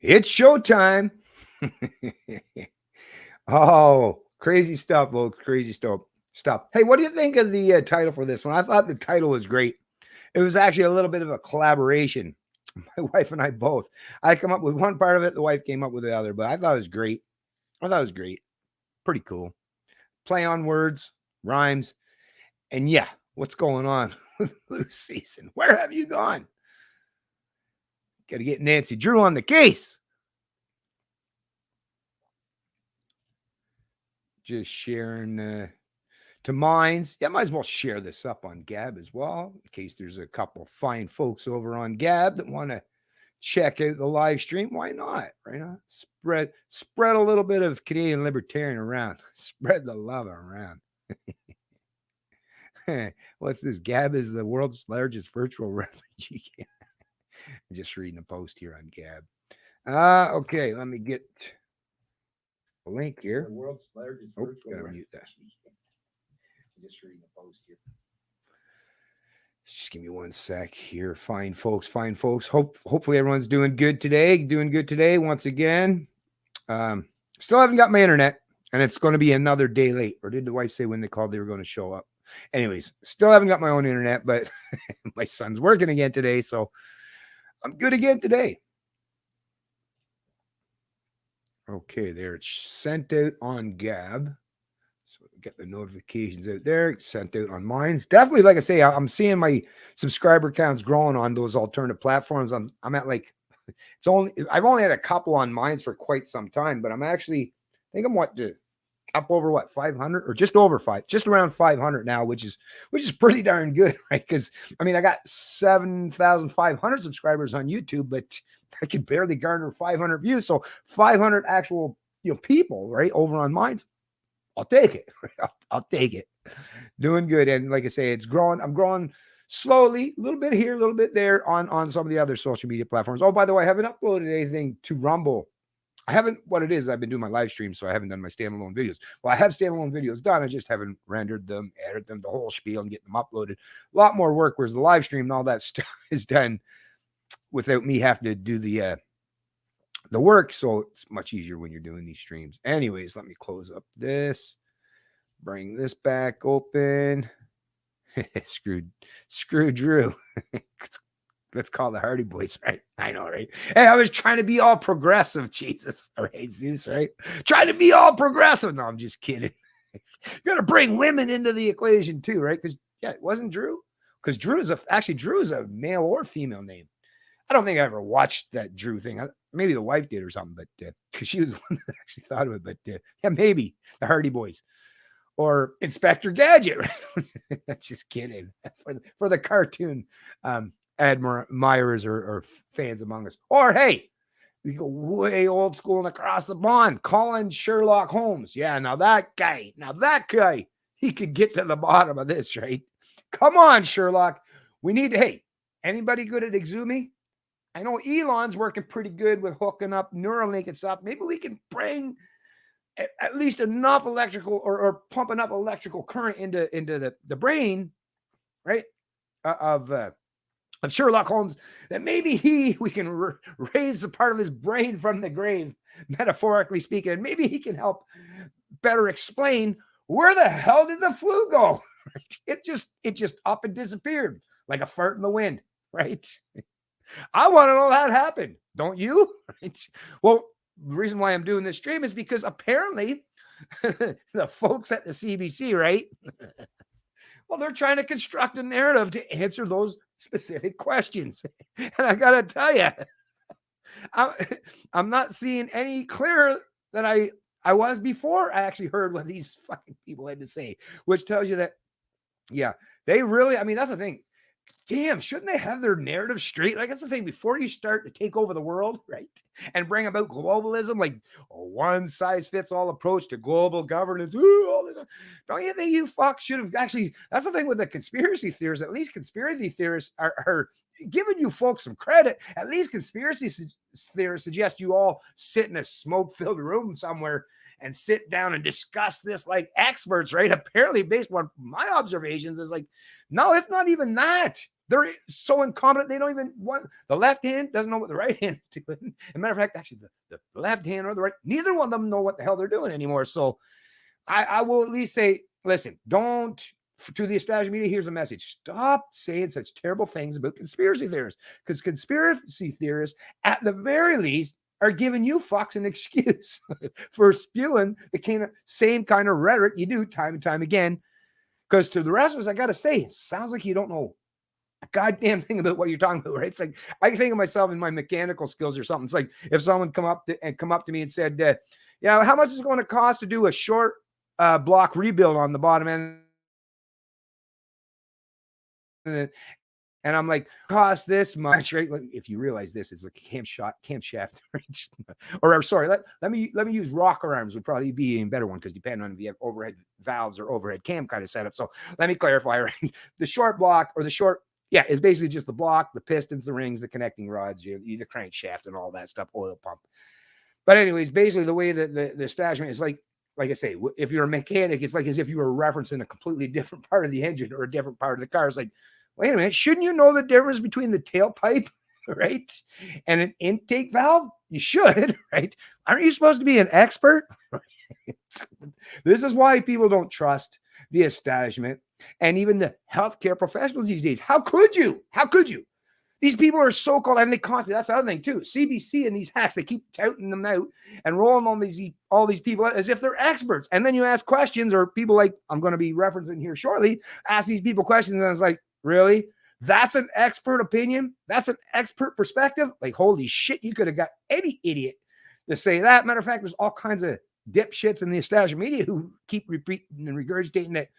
It's showtime. Oh, crazy stuff, folks. Crazy stuff. Hey, what do you think of the title for this one? I thought the title was great. It was actually a little bit of a collaboration. My wife and I both. I come up with one part of it. The wife came up with the other, but I thought it was great. I thought it was great. Pretty cool. Play on words, rhymes, and yeah, what's going on with Lou Season? Where have you gone? Got to get Nancy Drew on the case. Just sharing to Minds. Yeah, might as well share this up on Gab as well, in case there's a couple fine folks over on Gab that want to check out the live stream. Why not? Right on. Spread a little bit of Canadian libertarian around. Spread the love around. What's this? Gab is the world's largest virtual refugee camp. Just reading a post here on Gab. Okay, let me get a link here. The world's largest virtual refugee camp. Just reading a post here. Just give me one sec here. Fine folks. Hopefully everyone's doing good today. Once again. Still haven't got my internet, and it's going to be another day late. Or did the wife say when they called they were going to show up? Anyways, still haven't got my own internet, but my son's working again today, so I'm good again today. Okay, there. It's sent out on Gab. So get the notifications out there, sent out on mine. Definitely, like I say, I'm seeing my subscriber counts growing on those alternative platforms. I'm at like I've only had a couple on mine for quite some time, but I think I'm up over 500 or just around 500 now, which is pretty darn good, right? Because I got 7,500 subscribers on YouTube, but I could barely garner 500 views. So 500 actual people, right, over on mine. I'll take it. I'll take it. Doing good. And like I say, it's growing. I'm growing slowly, a little bit here, a little bit there on some of the other social media platforms. Oh, by the way, I haven't uploaded anything to Rumble. I haven't. What it is, I've been doing my live stream, so I haven't done my standalone videos. Well, I have standalone videos done. I just haven't rendered them, edited them, the whole spiel, and get them uploaded. A lot more work, whereas the live stream and all that stuff is done without me having to do the work, so it's much easier when you're doing these streams. Anyways, let me close up this, bring this back open. Screw Drew. Let's call the Hardy Boys, right? I know, right? Hey, I was trying to be all progressive, Jesus, all right, Zeus, right? Trying to be all progressive. No, I'm just kidding. You got to bring women into the equation too, right? Because it wasn't Drew. Because Drew is a male or female name. I don't think I ever watched that Drew thing. Maybe the wife did or something, but because she was the one that actually thought of it. But yeah, maybe the Hardy Boys or Inspector Gadget. Right? Just kidding. For the cartoon admirers or fans among us. Or hey, we go way old school and across the pond. Calling Sherlock Holmes. Yeah, now that guy, he could get to the bottom of this, right? Come on, Sherlock. We need to. Hey, anybody good at Exumi? I know Elon's working pretty good with hooking up Neuralink and stuff. Maybe we can bring at least enough electrical or pump enough electrical current into the brain, right, of Sherlock Holmes, that maybe we can raise a part of his brain from the grave, metaphorically speaking, and maybe he can help better explain where the hell did the flu go? It just up and disappeared like a fart in the wind, right? I want to know how that happened. Don't you? Well, the reason why I'm doing this stream is because apparently the folks at the CBC, right? Well, they're trying to construct a narrative to answer those specific questions. And I got to tell you, I'm not seeing any clearer than I was before I actually heard what these fucking people had to say, which tells you that, yeah, they really, that's the thing. Damn, shouldn't they have their narrative straight? Like, that's the thing. Before you start to take over the world, right, and bring about globalism, like a one-size-fits-all approach to global governance, all this, don't you think you should have actually? That's the thing with the conspiracy theorists. At least conspiracy theorists are giving you folks some credit. At least conspiracy theorists suggest you all sit in a smoke-filled room somewhere and sit down and discuss this like experts, right? Apparently, based on my observations, is like, no, it's not even that. They're so incompetent, they don't even want the left hand doesn't know what the right hand is doing. As a matter of fact, actually, the left hand or the right, neither one of them know what the hell they're doing anymore. So I will at least say, listen, don't, to the established media, here's a message. Stop saying such terrible things about conspiracy theorists, because conspiracy theorists, at the very least, are giving you fucks an excuse for spewing the same kind of rhetoric you do time and time again. Because to the rest of us, I got to say, it sounds like you don't know a goddamn thing about what you're talking about, right? It's like, I think of myself in my mechanical skills or something. It's like if someone come up to me and said, yeah, how much is it going to cost to do a short block rebuild on the bottom end? And I'm like, cost this much, right? If you realize this is a camshaft, right? or sorry, let me use rocker arms would probably be a better one, because depending on if you have overhead valves or overhead cam kind of setup. So let me clarify, right? The short block or the short, yeah, is basically just the block, the pistons, the rings, the connecting rods, the crankshaft and all that stuff, oil pump. But anyways, basically the way that the establishment is like I say, if you're a mechanic, it's like as if you were referencing a completely different part of the engine or a different part of the car. It's like, wait a minute, shouldn't you know the difference between the tailpipe, right, and an intake valve? You should, right? Aren't you supposed to be an expert? This is why people don't trust the establishment and even the healthcare professionals these days. How could you? How could you? These people are so-called, and they constantly, that's the other thing too, CBC and these hacks, they keep touting them out and rolling on all these people as if they're experts. And then you ask questions, or people like I'm going to be referencing here shortly, ask these people questions, and it's like, really? That's an expert opinion? That's an expert perspective? Like, holy shit, you could have got any idiot to say that. Matter of fact, there's all kinds of dipshits in the established media who keep repeating and regurgitating that,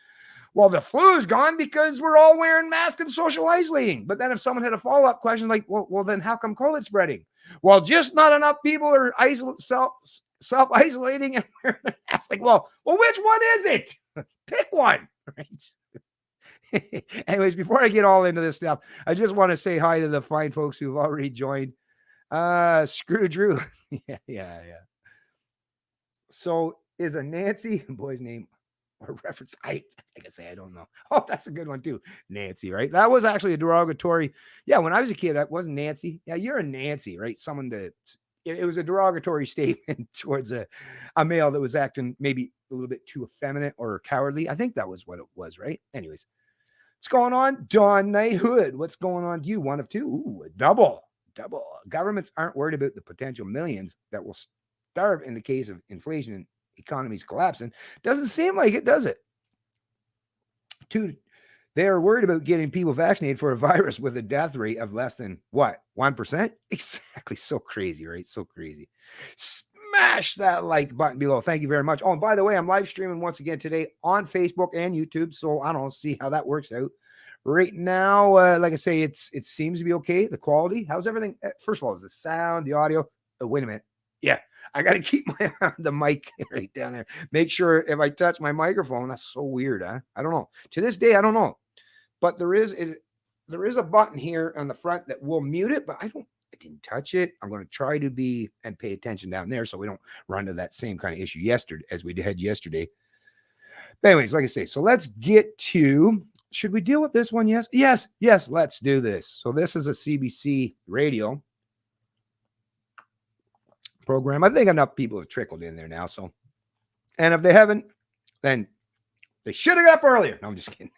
well, the flu is gone because we're all wearing masks and social isolating. But then if someone had a follow-up question like, well, then how come COVID's spreading? Well, just not enough people are self-isolating and wearing masks. Like, well, which one is it? Pick one, right? Anyways, before I get all into this stuff, I just want to say hi to the fine folks who've already joined. Screw Drew. Yeah. So is a Nancy boy's name or reference? I can say I don't know. Oh, that's a good one too. Nancy, right? That was actually a derogatory. Yeah, when I was a kid, that wasn't Nancy. Yeah, you're a Nancy, right? Someone that it was a derogatory statement towards a male that was acting maybe a little bit too effeminate or cowardly. I think that was what it was, right? Anyways. What's going on? Don Knighthood. What's going on to you? One of two. Ooh, a double. Governments aren't worried about the potential millions that will starve in the case of inflation and economies collapsing. Doesn't seem like it, does it? Two, they are worried about getting people vaccinated for a virus with a death rate of less than what? 1%? Exactly. So crazy, right? So crazy. Smash that like button below. Thank you very much. Oh, and by the way, I'm live streaming once again today on Facebook and YouTube. So I don't see how that works out right now. Like I say, it seems to be okay. The quality, how's everything? First of all, is the sound, the audio? Oh, wait a minute. Yeah, I got to keep the mic right down there. Make sure if I touch my microphone, that's so weird, huh? I don't know. To this day, I don't know. But there is a button here on the front that will mute it, but I didn't touch it. I'm going to try to be and pay attention down there so we don't run into that same kind of issue as we did yesterday. But anyways, like I say, so let's get to, should we deal with this one? Yes, let's do this. So this is a CBC radio program. I think enough people have trickled in there now. So, and if they haven't, then they should have got up earlier. No, I'm just kidding.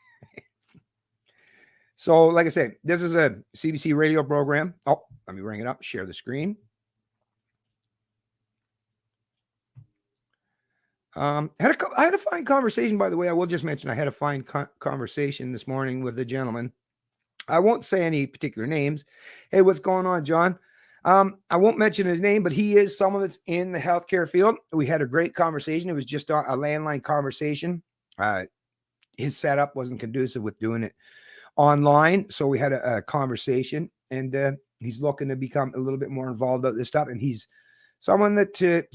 So, like I said, this is a CBC radio program. Oh, let me bring it up, share the screen. I had a fine conversation, by the way. I will just mention I had a fine conversation this morning with a gentleman. I won't say any particular names. Hey, what's going on, John? I won't mention his name, but he is someone that's in the healthcare field. We had a great conversation. It was just a landline conversation. His setup wasn't conducive with doing it online. So we had a conversation, and he's looking to become a little bit more involved about this stuff. And he's someone that,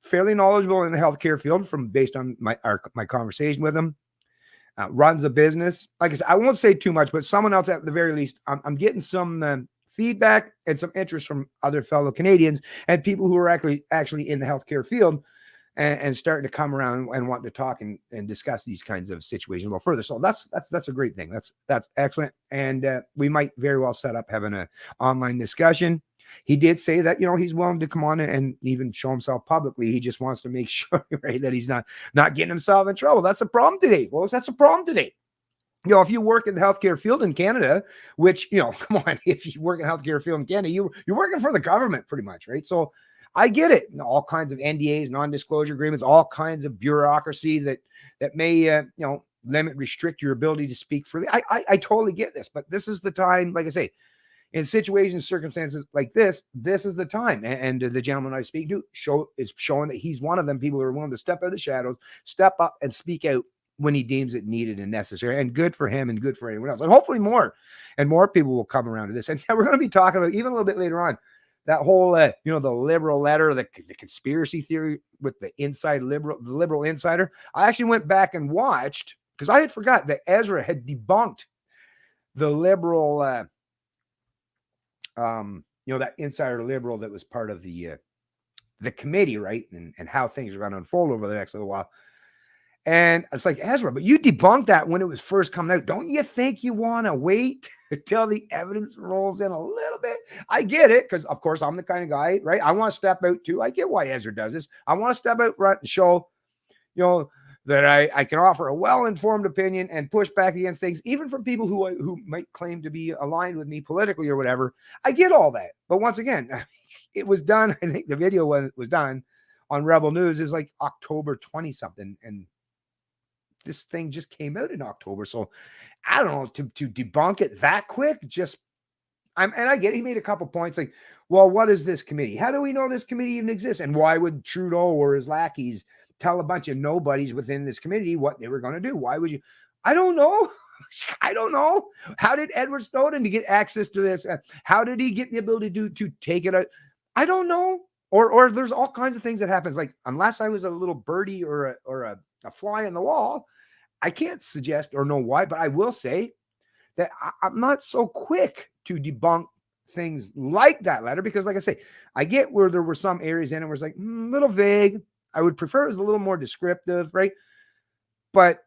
fairly knowledgeable in the healthcare field based on my conversation with him, runs a business. Like I said, I won't say too much, but someone else at the very least, I'm getting some feedback and some interest from other fellow Canadians and people who are actually in the healthcare field and starting to come around and want to talk and discuss these kinds of situations a little further. So that's a great thing. That's excellent. And we might very well set up having an online discussion. He did say that, he's willing to come on and even show himself publicly. He just wants to make sure, right, that he's not getting himself in trouble. That's the problem today, folks. That's the problem today. If you work in the healthcare field in Canada, which, come on, if you work in the healthcare field in Canada, you're working for the government pretty much, right? So I get it. All kinds of NDAs, non-disclosure agreements, all kinds of bureaucracy that may, limit, restrict your ability to speak freely. I totally get this, but this is the time, like I say, in situations, circumstances like this is the time. And the gentleman I speak to is showing that he's one of them people who are willing to step out of the shadows, step up and speak out when he deems it needed and necessary. And good for him and good for anyone else. And hopefully more and more people will come around to this. And we're going to be talking about, even a little bit later on, that whole, the liberal letter, the conspiracy theory with the liberal insider. I actually went back and watched, because I had forgot that Ezra had debunked the liberal, that insider liberal that was part of the committee, right? And how things are going to unfold over the next little while. And it's like, Ezra, but you debunked that when it was first coming out. Don't you think you want to wait until the evidence rolls in a little bit? I get it, because of course I'm the kind of guy, right? I want to step out too. I get why Ezra does this. I want to step out front and show, that I can offer a well-informed opinion and push back against things, even from people who might claim to be aligned with me politically or whatever. I get all that. But once again, it was done. I think the video when it was done on Rebel News is like October 20 something. And this thing just came out in October. So I don't know, to debunk it that quick, and I get it. He made a couple points like, well, what is this committee? How do we know this committee even exists? And why would Trudeau or his lackeys tell a bunch of nobodies within this committee what they were going to do? Why would you? I don't know. I don't know. How did Edward Snowden to get access to this? How did he get the ability to take it out? I don't know. Or there's all kinds of things that happens. Like, unless I was a little birdie or a fly in the wall, I can't suggest or know why, but I will say that I'm not so quick to debunk things like that letter, because like I say, I get where there were some areas in it where it's like a little vague. I would prefer it was a little more descriptive, right? But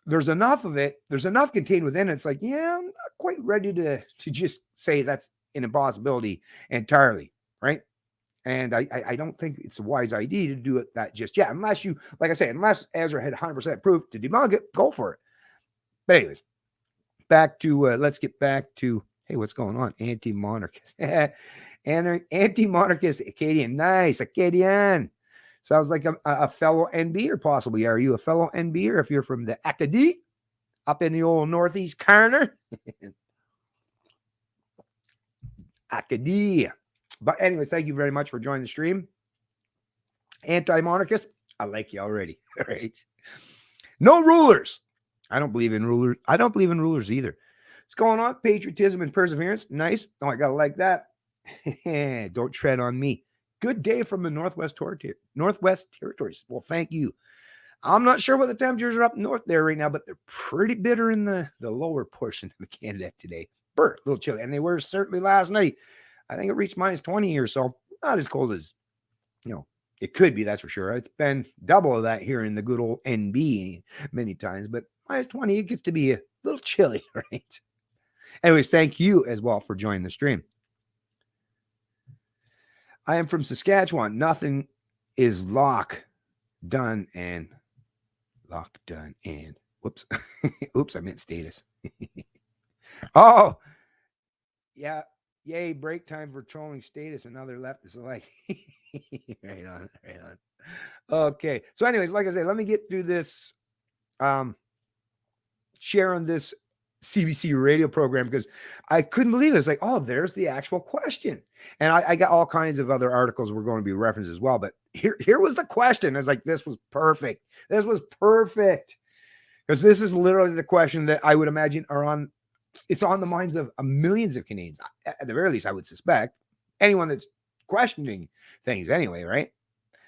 there's enough of it. There's enough contained within it. It's like, yeah, I'm not quite ready to just say that's an impossibility entirely, right? And I don't think it's a wise idea to do it that just yet, unless you, like I say, unless Ezra had 100% proof to debunk it, go for it. But anyways, let's get back to, hey, what's going on? Anti-monarchist. Anti-monarchist Acadian. Nice. Acadian. Sounds like a fellow NBer, possibly. Are you a fellow NBer if you're from the Acadie up in the old Northeast corner? Acadie. But anyway, thank you very much for joining the stream. Anti-monarchist, I like you already. All right. No rulers. I don't believe in rulers. I don't believe in rulers either. What's going on? Patriotism and perseverance. Nice. Oh, I gotta like that. Don't tread on me. Good day from the Northwest Territories. Well, thank you. I'm not sure what the temperatures are up north there right now, but they're pretty bitter in the lower portion of Canada today. A little chilly. And they were certainly last night. I think it reached minus 20 or so. Not as cold as, it could be, that's for sure. It's been double of that here in the good old NB many times, but minus 20, it gets to be a little chilly, right? Anyways, thank you as well for joining the stream. I am from Saskatchewan. Nothing is locked, done, and whoops. Oops, I meant status. Oh, yeah. Yay, break time for trolling status. Another leftist like. Right on. Okay. So anyways, like I said, let me get through this, share on this CBC radio program, because I couldn't believe it. It's like, oh, there's the actual question. And I got all kinds of other articles we're going to be referenced as well. But here was the question. I was like, this was perfect. Because this is literally the question that I would imagine it's on the minds of millions of Canadians. At the very least, I would suspect. Anyone that's questioning things anyway, right?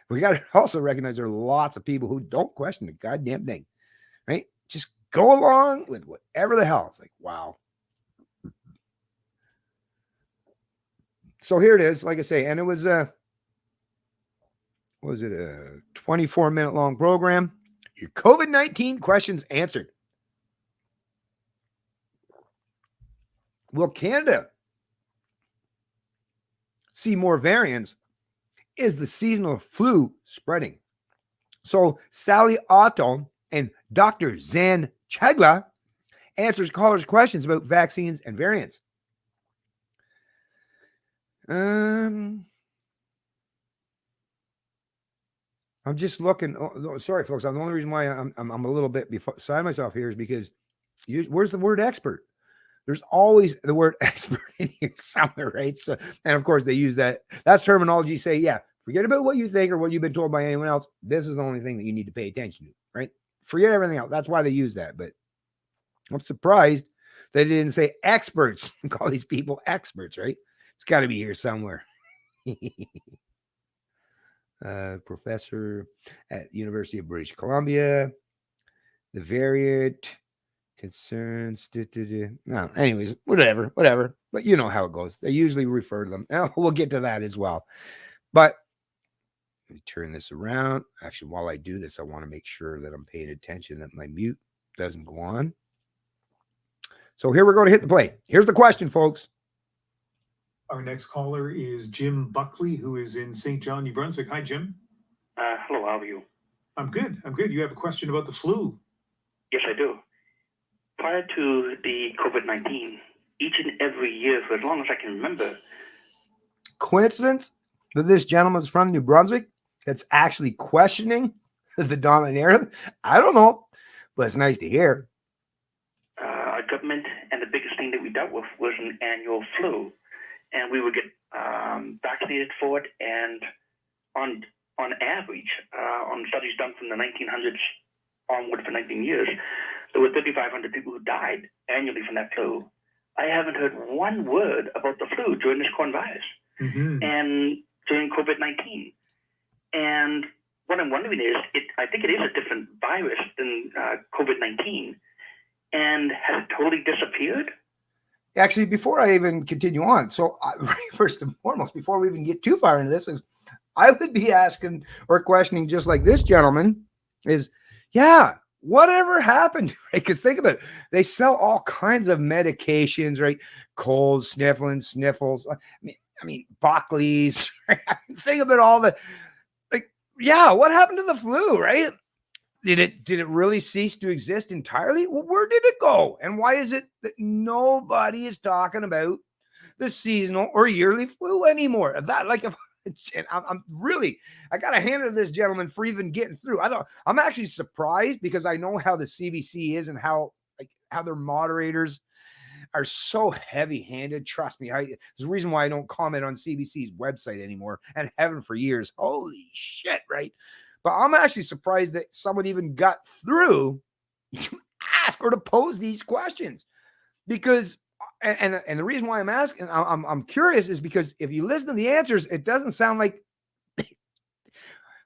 We got to also recognize there are lots of people who don't question the goddamn thing, right? Just go along with whatever the hell. It's like, wow. So here it is, like I say, and it was was it a 24-minute long program? Your COVID-19 questions answered. Will Canada see more variants? Is the seasonal flu spreading? So Sally Otto and Dr. Zan Chagla answers callers' questions about vaccines and variants. I'm just looking. Oh, sorry, folks. The only reason why I'm a little bit beside myself here is because where's the word expert? There's always the word expert in here somewhere, right? So, and of course, they use that. That's terminology. Say, yeah, forget about what you think or what you've been told by anyone else. This is the only thing that you need to pay attention to, right? Forget everything else. That's why they use that. But I'm surprised they didn't say experts and call these people experts, right? It's got to be here somewhere. Professor at University of British Columbia. The variant concerns. No, anyways, whatever. But you know how it goes. They usually refer to them. Now, we'll get to that as well. But let me turn this around. Actually, while I do this, I want to make sure that I'm paying attention that my mute doesn't go on. So here we're going to hit the play. Here's the question, folks. Our next caller is Jim Buckley, who is in St. John, New Brunswick. Hi, Jim. Hello, how are you? I'm good. You have a question about the flu. Yes, I do. Prior to the COVID-19, each and every year, for as long as I can remember. Coincidence that this gentleman's from New Brunswick that's actually questioning the dominant narrative? I don't know, but it's nice to hear. Our government, and the biggest thing that we dealt with was an annual flu. And we would get vaccinated for it, and on average, on studies done from the 1900s onward for 19 years, there were 3,500 people who died annually from that flu. I haven't heard one word about the flu during this coronavirus and during COVID-19. And what I'm wondering is, I think it is a different virus than COVID-19, and has it totally disappeared? Actually, before I even continue on, so first and foremost, before we even get too far into this, is I would be asking or questioning just like this gentleman is, yeah, whatever happened? Right? Because think about it, they sell all kinds of medications, right? Colds, sniffles. I mean, Buckley's. Right? Think about all the, like, yeah, what happened to the flu, right? Did it really cease to exist entirely? Well, where did it go? And why is it that nobody is talking about the seasonal or yearly flu anymore? That, like, if I'm really, I got to hand it to this gentleman for even getting through. I'm actually surprised because I know how the CBC is and how their moderators are so heavy-handed. Trust me, there's a reason why I don't comment on CBC's website anymore, and haven't for years. Holy shit, right? But I'm actually surprised that someone even got through to ask or to pose these questions, because, and the reason why I'm asking, I'm curious, is because if you listen to the answers, it doesn't sound like,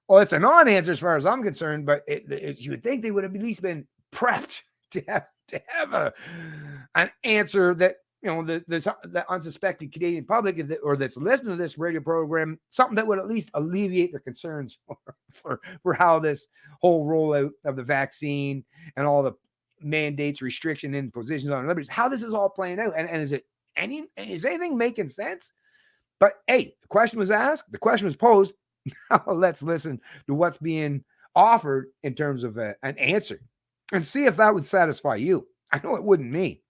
well, it's a non-answer as far as I'm concerned, but you would think they would have at least been prepped to have an answer that, you know, the unsuspecting Canadian public or that's listening to this radio program, something that would at least alleviate their concerns for how this whole rollout of the vaccine and all the mandates, restriction, and positions on liberties, how this is all playing out. And is anything making sense? But hey, the question was asked, the question was posed. Now let's listen to what's being offered in terms of an answer and see if that would satisfy you. I know it wouldn't me.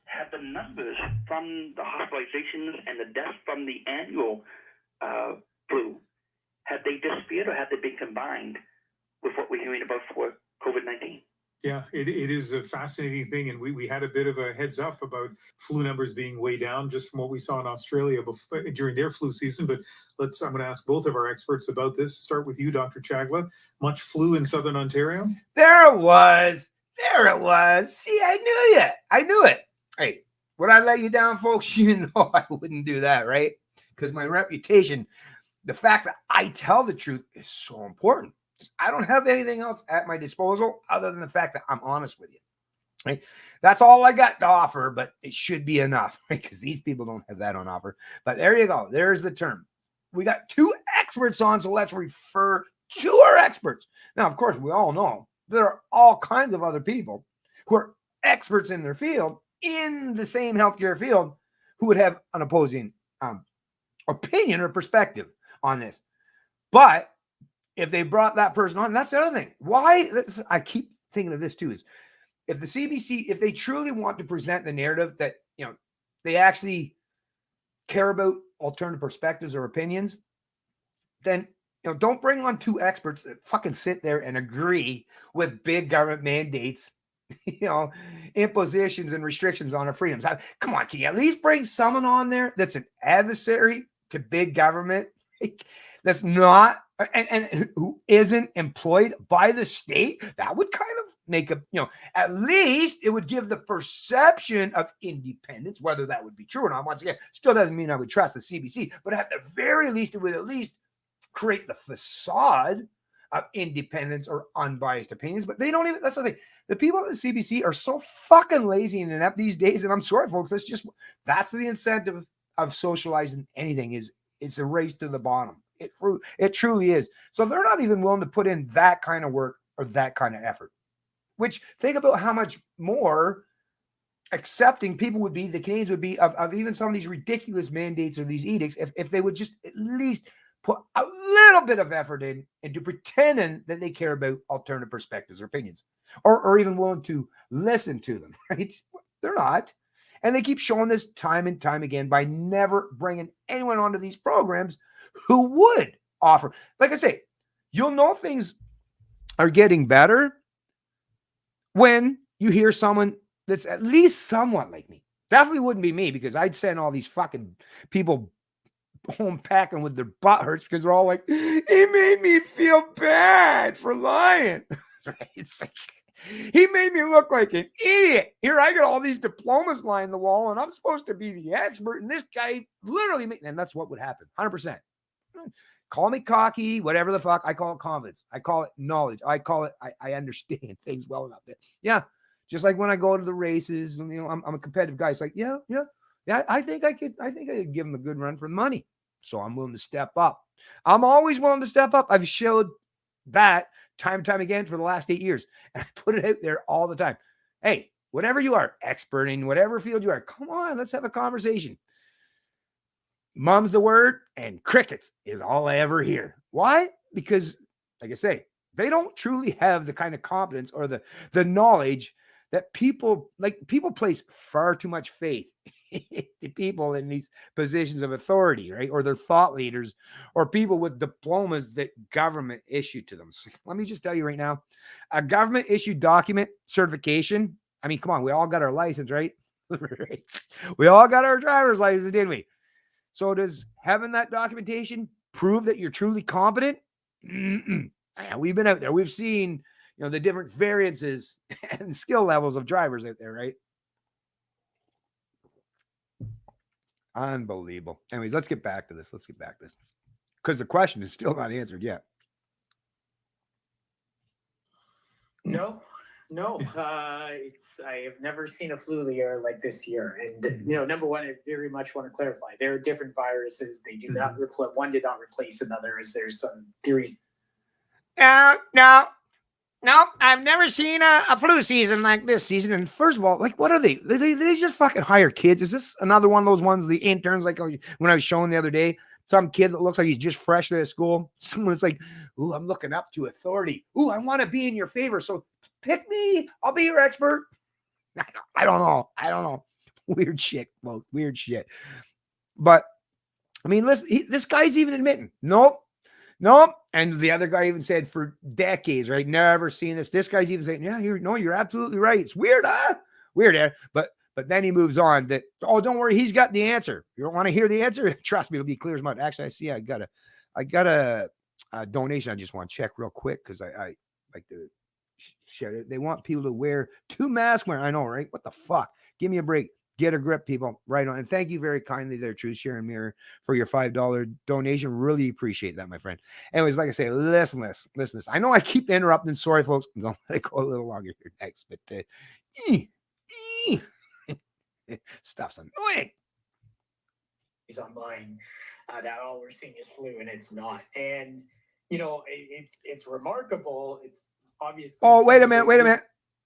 Have the numbers from the hospitalizations and the deaths from the annual flu, have they disappeared or have they been combined with what we're hearing about for COVID-19? Yeah, it is a fascinating thing. And we had a bit of a heads up about flu numbers being way down just from what we saw in Australia during their flu season. But I'm going to ask both of our experts about this. Start with you, Dr. Chagla. Much flu in Southern Ontario? There it was. See, I knew it. Hey, would I let you down, folks? You know I wouldn't do that, right? Because my reputation, the fact that I tell the truth is so important. I don't have anything else at my disposal other than the fact that I'm honest with you. Right? That's all I got to offer, but it should be enough, right? Because these people don't have that on offer. But there you go. There's the term. We got two experts on, so let's refer to our experts. Now, of course, we all know there are all kinds of other people who are experts in their field, in the same healthcare field, who would have an opposing opinion or perspective on this. But if they brought that person on, that's the other thing. Why? I keep thinking of this too, is if the CBC, if they truly want to present the narrative that, they actually care about alternative perspectives or opinions, then, don't bring on two experts that fucking sit there and agree with big government mandates, impositions and restrictions on our freedoms. Come on, can you at least bring someone on there that's an adversary to big government, that's not, and who isn't employed by the state? That would kind of make at least it would give the perception of independence. Whether that would be true or not, once again, still doesn't mean I would trust the CBC, but at the very least, it would at least create the facade of independence or unbiased opinions. But they don't even, that's the thing. The people at the CBC are so fucking lazy and inept these days. And I'm sorry, folks, that's the incentive of socializing anything, is it's a race to the bottom. It truly is. So they're not even willing to put in that kind of work or that kind of effort, which, think about how much more accepting people would be, the Canadians would be, of even some of these ridiculous mandates or these edicts, if they would just at least put a little bit of effort into pretending that they care about alternative perspectives or opinions, or even willing to listen to them, right? They're not. And they keep showing this time and time again by never bringing anyone onto these programs who would offer. Like I say, you'll know things are getting better when you hear someone that's at least somewhat like me. Definitely wouldn't be me, because I'd send all these fucking people home packing with their butt hurts because they're all like, he made me feel bad for lying. Right? It's like, he made me look like an idiot. Here I got all these diplomas lying on the wall, and I'm supposed to be the expert, and this guy literally made, and that's what would happen. 100%. Call me cocky, whatever the fuck. I call it confidence. I call it knowledge. I call it, I understand things well enough. Yeah. Just like when I go to the races, and I'm a competitive guy. It's like, yeah. I think I could give him a good run for the money. So I'm willing to step up. I'm always willing to step up. I've showed that time and time again for the last 8 years. And I put it out there all the time. Hey, whatever you are, expert in whatever field you are, come on, let's have a conversation. Mum's the word, and crickets is all I ever hear. Why? Because, like I say, they don't truly have the kind of competence or the knowledge that people place far too much faith in people in these positions of authority, right? Or their thought leaders, or people with diplomas that government issued to them. So let me just tell you right now, a government issued document certification. I mean, come on, we all got our license, right? We all got our driver's license, didn't we? So does having that documentation prove that you're truly competent? We've been out there. We've seen, the different variances and skill levels of drivers out there, right? Unbelievable. Anyways, let's get back to this. Because the question is still not answered yet. No. I have never seen a flu year like this year. And, number one, I very much want to clarify, there are different viruses. They do not replace, one did not replace another, as there's some theories. No, I've never seen a flu season like this season. And first of all, like, what are they? They just fucking hire kids. Is this another one of those ones, the interns, like when I was showing the other day, some kid that looks like he's just fresh out of school. Someone's like, ooh, I'm looking up to authority. Ooh, I want to be in your favor. So pick me. I'll be your expert. I don't know. Weird shit. Well, weird shit. But I mean, listen, this guy's even admitting, nope. And the other guy even said for decades, right? Never seen this. This guy's even saying, yeah, you're absolutely right. It's weird, huh? Weird, eh? But then he moves on that, oh, don't worry, he's got the answer. You don't want to hear the answer? Trust me, it'll be clear as mud. Actually, I see I got a donation I just want to check real quick because I like to share it. They want people to wear 2 masks. I know, right? What the fuck? Give me a break. Get a grip, people. Right on. And thank you very kindly there, Truth Sharon Mirror, for your $5 donation. Really appreciate that, my friend. Anyways, like I say, listen this. I know I keep interrupting. Sorry, folks. I'm going to let it go a little longer here next. But Stuff's annoying. Is online that all we're seeing is flu, and it's not. And you know, it's remarkable. It's obviously. Oh, wait a minute.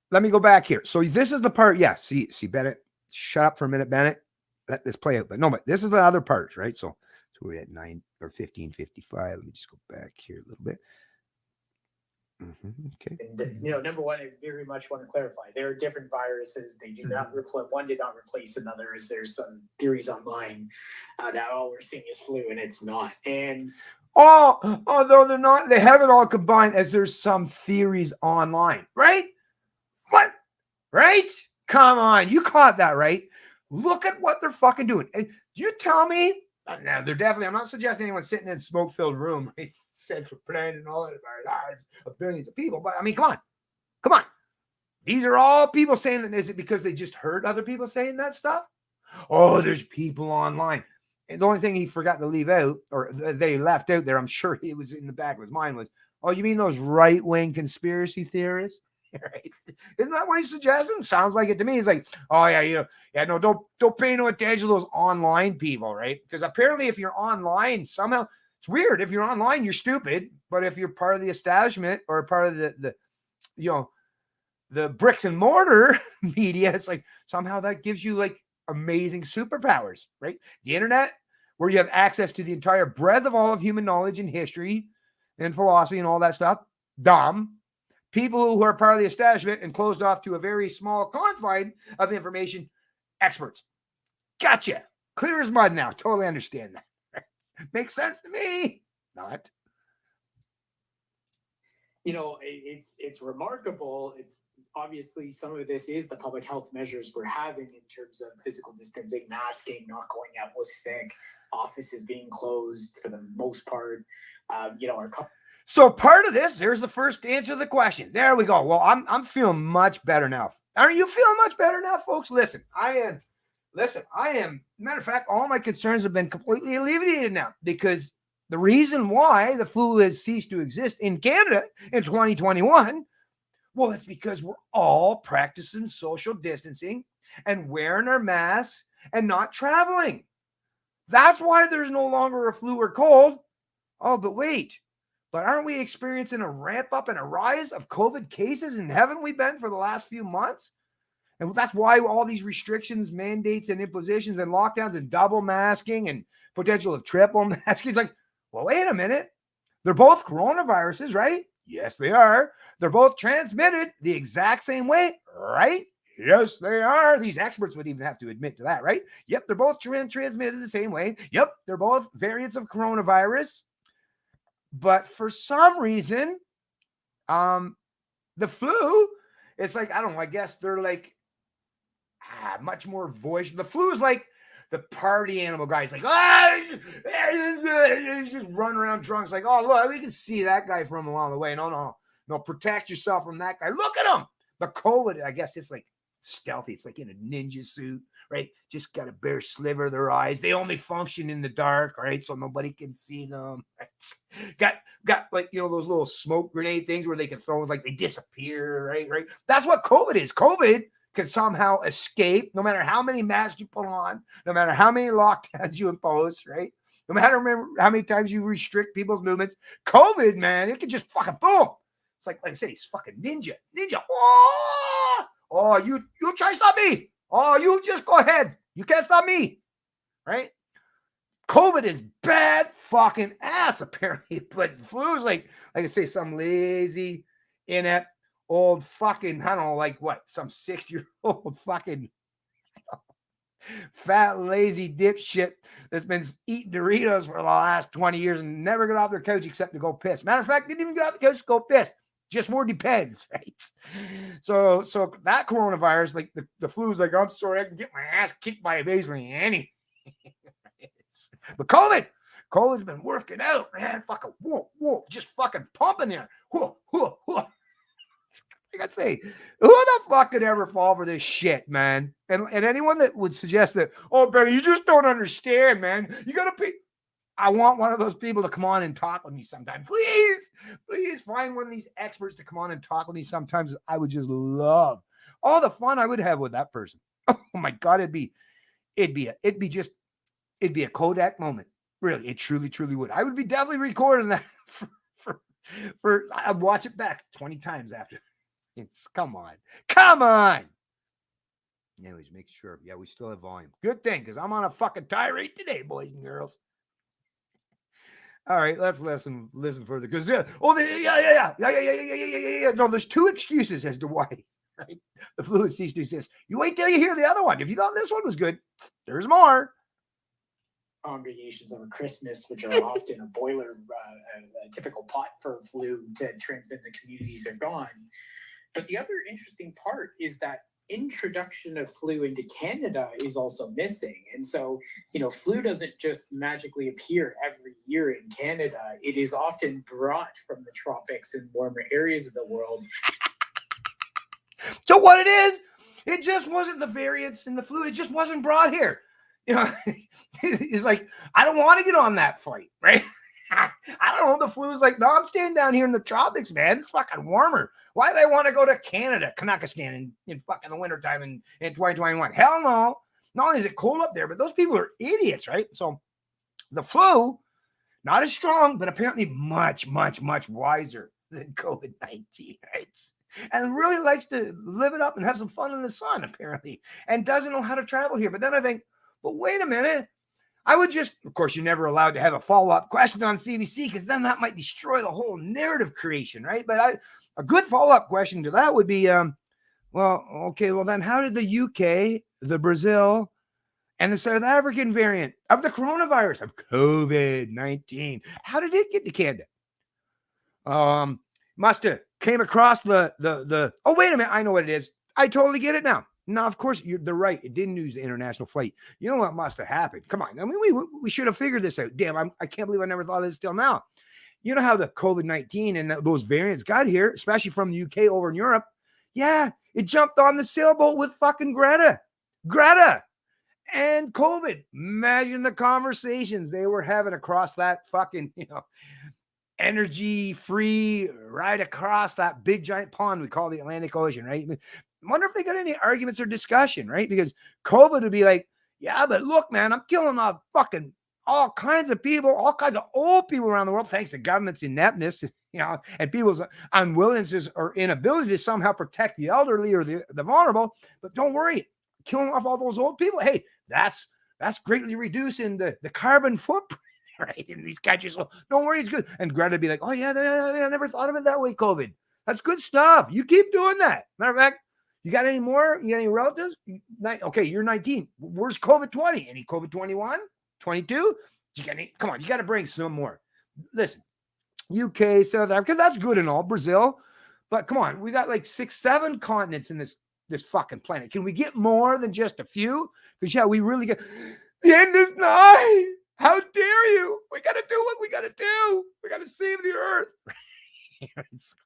Let me go back here. So this is the part. Yeah, see, Bennett. Shut up for a minute, Bennett. Let this play out. But this is the other part, right? So we're at 9 or 15:55. Let me just go back here a little bit. Okay. And, you know, number one, I very much want to clarify there are different viruses. They do not replace one, did not replace another. As there's some theories online that all we're seeing is flu, and it's not. And although they're not, they have it all combined as there's some theories online, right? What? Right? Come on, you caught that, right? Look at what they're fucking doing. And you tell me, no, they're definitely, I'm not suggesting anyone sitting in a smoke-filled room, right? Central planning and all of our lives of billions of people. But I mean, come on. These are all people saying that. Is it because they just heard other people saying that stuff? Oh, there's people online. And the only thing he forgot to leave out, or they left out there, I'm sure it was in the back of his mind, was, oh, you mean those right-wing conspiracy theorists? Right? Isn't that what he's suggesting? Sounds like it to me. He's like, oh yeah, no, don't pay no attention to those online people, right? Because apparently if you're online, somehow it's weird. If you're online, you're stupid. But if you're part of the establishment or part of the bricks and mortar media, it's like somehow that gives you like amazing superpowers, right? The internet, where you have access to the entire breadth of all of human knowledge and history and philosophy and all that stuff. Dumb. People who are part of the establishment and closed off to a very small confine of information, experts. Gotcha. Clear as mud now. Totally understand that. Makes sense to me. Not. You know, it's remarkable. It's obviously some of this is the public health measures we're having in terms of physical distancing, masking, not going out with sick, offices being closed for the most part. So part of this, here's the first answer to the question. There we go. Well, I'm feeling much better now. Are you feeling much better now, folks? Listen, I am. Matter of fact, all my concerns have been completely alleviated now, because the reason why the flu has ceased to exist in Canada in 2021, well, it's because we're all practicing social distancing and wearing our masks and not traveling. That's why there's no longer a flu or cold. Oh, but wait. But aren't we experiencing a ramp up and a rise of COVID cases? And haven't we been for the last few months? And that's why all these restrictions, mandates, and impositions and lockdowns and double masking and potential of triple masking. It's like, well, wait a minute. They're both coronaviruses, right? Yes, they are. They're both transmitted the exact same way, right? Yes, they are. These experts would even have to admit to that, right? Yep, they're both transmitted the same way. Yep, they're both variants of coronavirus. But for some reason, the flu, it's like, I don't know, I guess they're like much more voice. The flu is like the party animal guys, like, he's just running around drunk. It's like, oh, look, we can see that guy from along the way. No, protect yourself from that guy. Look at him. The COVID, I guess it's like stealthy. It's like in a ninja suit, right? Just got a bare sliver of their eyes. They only function in the dark, right? So nobody can see them. Right? Got like, those little smoke grenade things where they can throw, like they disappear, right? That's what COVID is. COVID can somehow escape no matter how many masks you put on, no matter how many lockdowns you impose, right? No matter how many times you restrict people's movements. COVID, man, it can just fucking boom. It's like I say, it's fucking ninja. Oh, you try to stop me. Oh, you just go ahead. You can't stop me. Right? COVID is bad fucking ass, apparently. But flu is like I say, some lazy, inept, old fucking, I don't know, like what? Some 60-year-old fucking fat, lazy dipshit that's been eating Doritos for the last 20 years and never got off their couch except to go piss. Matter of fact, didn't even get off the couch to go piss. Just more depends, right? So that coronavirus, like the flu's like, I'm sorry, I can get my ass kicked by basically anything. But COVID's been working out, man. Fucking whoa, just fucking pumping there. Whoa. Like I say, who the fuck could ever fall for this shit, man? And anyone that would suggest that, oh, Benny, you just don't understand, man. You gotta be. I want one of those people to come on and talk with me sometime. Please find one of these experts to come on and talk with me sometimes. I would just love all the fun I would have with that person. Oh my God, it'd be a Kodak moment. Really, it truly would. I would be definitely recording that for I'd watch it back 20 times after. Come on. Anyways, make sure. Yeah, we still have volume. Good thing, because I'm on a fucking tirade today, boys and girls. All right, let's listen further. Because yeah. No, there's two excuses as to why, right? The flu has ceased to exist. You wait till you hear the other one. If you thought this one was good, there's more. Congregations over Christmas, which are often a boiler, a typical pot for flu to transmit in the communities, are gone. But the other interesting part is that introduction of flu into Canada is also missing. And so, flu doesn't just magically appear every year in Canada. It is often brought from the tropics and warmer areas of the world. So what it just wasn't the variants in the flu. It just wasn't brought here. It's like, I don't want to get on that flight, right? I don't know. The flu is like, no, I'm staying down here in the tropics, man. It's fucking warmer. Why did I want to go to Canada, Kanakistan in fucking the wintertime in 2021? Hell no. Not only is it cold up there, but those people are idiots, right? So the flu, not as strong, but apparently much wiser than COVID-19, right? And really likes to live it up and have some fun in the sun, apparently, and doesn't know how to travel here. But then I think, but wait a minute. I would just, of course, you're never allowed to have a follow-up question on CBC because then that might destroy the whole narrative creation, right? But a good follow-up question to that would be, then how did the UK, the Brazil, and the South African variant of the coronavirus, of COVID-19, how did it get to Canada? Must have came across the oh, wait a minute, I know what it is. I totally get it now. No, of course, they're right. It didn't use the international flight. You know what must have happened? Come on. I mean, we should have figured this out. Damn, I can't believe I never thought of this till now. You know how the COVID-19 and those variants got here, especially from the UK over in Europe? Yeah, it jumped on the sailboat with fucking Greta and COVID. Imagine the conversations they were having across that fucking, energy-free right across that big giant pond we call the Atlantic Ocean, right? I wonder if they got any arguments or discussion, right? Because COVID would be like, yeah, but look, man, I'm killing all kinds of people, all kinds of old people around the world, thanks to government's ineptness, and people's unwillingness or inability to somehow protect the elderly or the vulnerable. But don't worry, killing off all those old people, hey, that's greatly reducing the carbon footprint, right, in these countries. So don't worry, it's good. And Greta would be like, oh, yeah, I never thought of it that way, COVID. That's good stuff. You keep doing that. Matter of fact, you got any more? You got any relatives? Okay, you're 19. Where's COVID-20? Any COVID-21? 22? You got any? Come on, you got to bring some more. Listen, UK, South Africa, that's good and all. Brazil, but come on, we got like 6-7 continents in this fucking planet. Can we get more than just a few? Because we really get the end is nigh. How dare you? We got to do what we got to do. We got to save the earth.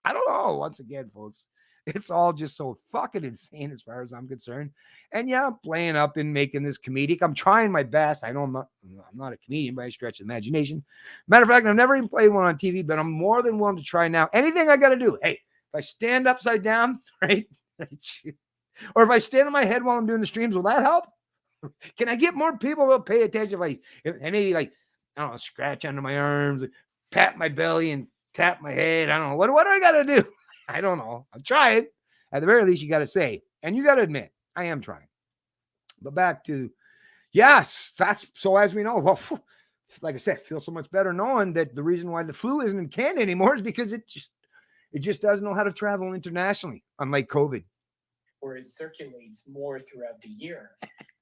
I don't know. Once again, folks. It's all just so fucking insane as far as I'm concerned. And yeah, I'm playing up and making this comedic. I'm trying my best. I know I'm not a comedian by a stretch of imagination. Matter of fact, I've never even played one on TV, but I'm more than willing to try now. Anything I got to do. Hey, if I stand upside down, right? Or if I stand on my head while I'm doing the streams, will that help? Can I get more people to pay attention? If maybe I don't know, scratch under my arms, pat my belly and tap my head. I don't know. What do I got to do? I don't know. I'm trying. At the very least, you got to say, and you got to admit, I am trying. But back to, yes, that's so as we know, well, like I said, feel so much better knowing that the reason why the flu isn't in Canada anymore is because it just doesn't know how to travel internationally, unlike COVID. Where it circulates more throughout the year.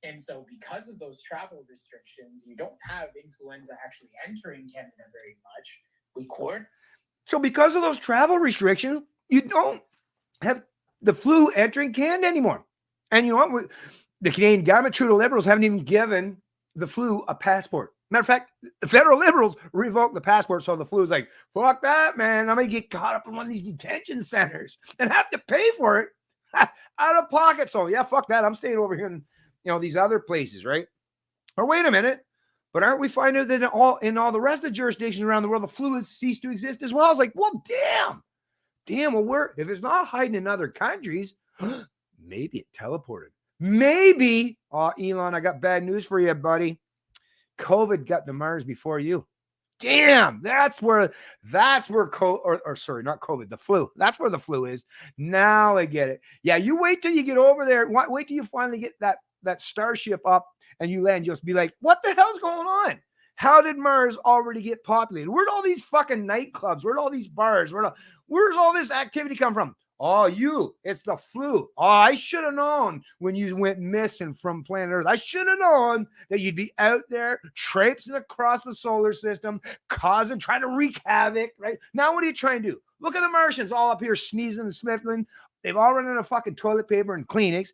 And so because of those travel restrictions, you don't have influenza actually entering Canada very much. So because of those travel restrictions, you don't have the flu entering Canada anymore. And you know what? The Canadian government, Trudeau Liberals, haven't even given the flu a passport. Matter of fact, the federal Liberals revoked the passport. So the flu is like, fuck that, man. I'm going to get caught up in one of these detention centers and have to pay for it out of pocket. So yeah, fuck that. I'm staying over here in these other places, right? Or wait a minute. But aren't we finding that in all the rest of the jurisdictions around the world, the flu has ceased to exist as well? It's like, well, damn. Well, if it's not hiding in other countries, Maybe it teleported. Maybe. Oh, Elon, I got bad news for you, buddy. COVID got to Mars before you. Damn, that's where sorry, not COVID, the flu. That's where the flu is. Now I get it. Yeah, you wait till you get over there. Wait till you finally get that starship up and you land. You'll be like, what the hell's going on? How did Mars already get populated? Where'd all these fucking nightclubs? Where'd all these bars? Where's all this activity come from? Oh, it's the flu. Oh, I should have known when you went missing from planet Earth. I should have known that you'd be out there traipsing across the solar system, trying to wreak havoc, right? Now, what are you trying to do? Look at the Martians all up here sneezing and sniffling. They've all run out of fucking toilet paper and Kleenex.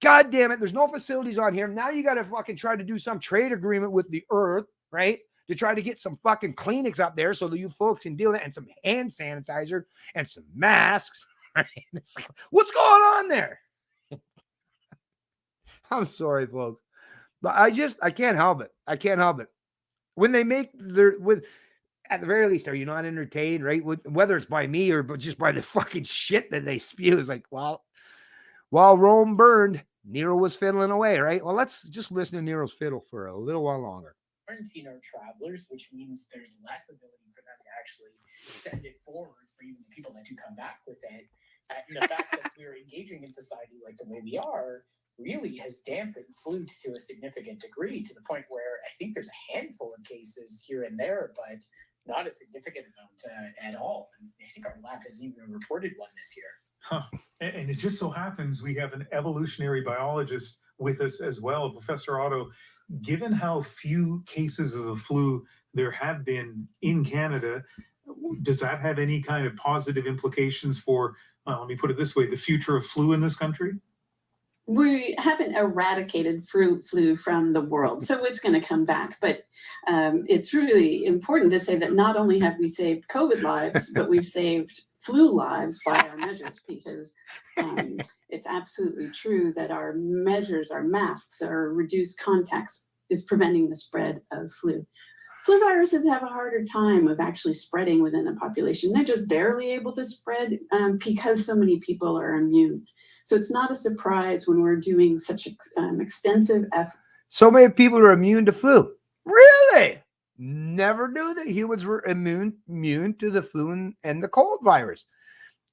God damn it. There's no facilities on here. Now you got to fucking try to do some trade agreement with the Earth, right? To try to get some fucking Kleenex up there so that you folks can deal with it, and some hand sanitizer and some masks. It's like, what's going on there? I'm sorry, folks, but I can't help it. I can't help it. When they make at the very least, are you not entertained, right? Whether it's by me or just by the fucking shit that they spew. It's like, well, while Rome burned, Nero was fiddling away, right? Well, let's just listen to Nero's fiddle for a little while longer. Quarantine our travelers, which means there's less ability for them to actually send it forward for even the people that do come back with it. And the fact that we're engaging in society like the way we are really has dampened flu to a significant degree, to the point where I think there's a handful of cases here and there, but not a significant amount at all. And I think our lab has even reported one this year. Huh. And it just so happens we have an evolutionary biologist with us as well, Professor Otto. Given how few cases of the flu there have been in Canada, does that have any kind of positive implications for, let me put it this way, the future of flu in this country? We haven't eradicated flu from the world, so it's going to come back. But it's really important to say that not only have we saved COVID lives, but we've saved flu lives by our measures, because it's absolutely true that our measures, our masks, our reduced contacts is preventing the spread of flu. Flu viruses have a harder time of actually spreading within a population. They're just barely able to spread because so many people are immune. So it's not a surprise when we're doing such extensive effort. So many people are immune to flu. Really? Never knew that humans were immune to the flu and the cold virus.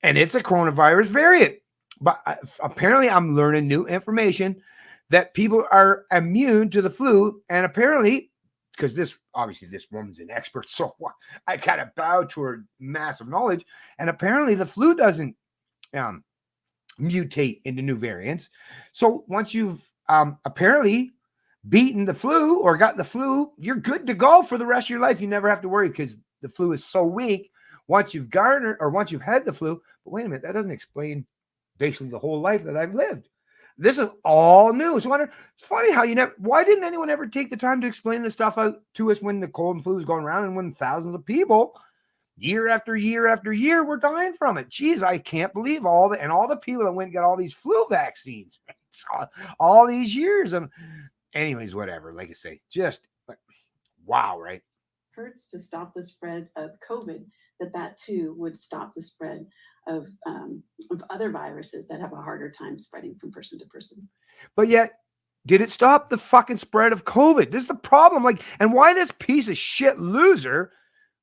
And it's a coronavirus variant. But apparently I'm learning new information that people are immune to the flu. And apparently, because this woman's an expert, so I kind of bow to her massive knowledge. And apparently the flu doesn't mutate into new variants. So once you've apparently beaten the flu or got the flu, you're good to go for the rest of your life. You never have to worry, because the flu is so weak once you've had the flu. But wait a minute, that doesn't explain basically the whole life that I've lived. This is all new. So it's funny how why didn't anyone ever take the time to explain this stuff out to us when the cold and flu is going around, and when thousands of people year after year after year were dying from it? Jeez, I can't believe all the people that went and got all these flu vaccines all these years. And anyways, whatever. Like I say, just wow, right? Efforts to stop the spread of COVID, that too would stop the spread of other viruses that have a harder time spreading from person to person. But yet, did it stop the fucking spread of COVID? This is the problem. And why this piece of shit loser,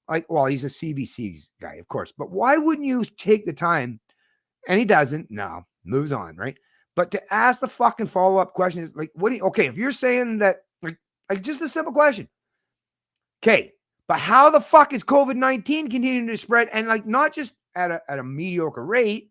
he's a CBC guy, of course, but why wouldn't you take the time? And he doesn't. No, moves on, right? But to ask the fucking follow-up question is if you're saying that, just a simple question. Okay, but how the fuck is COVID-19 continuing to spread? And not just at a mediocre rate,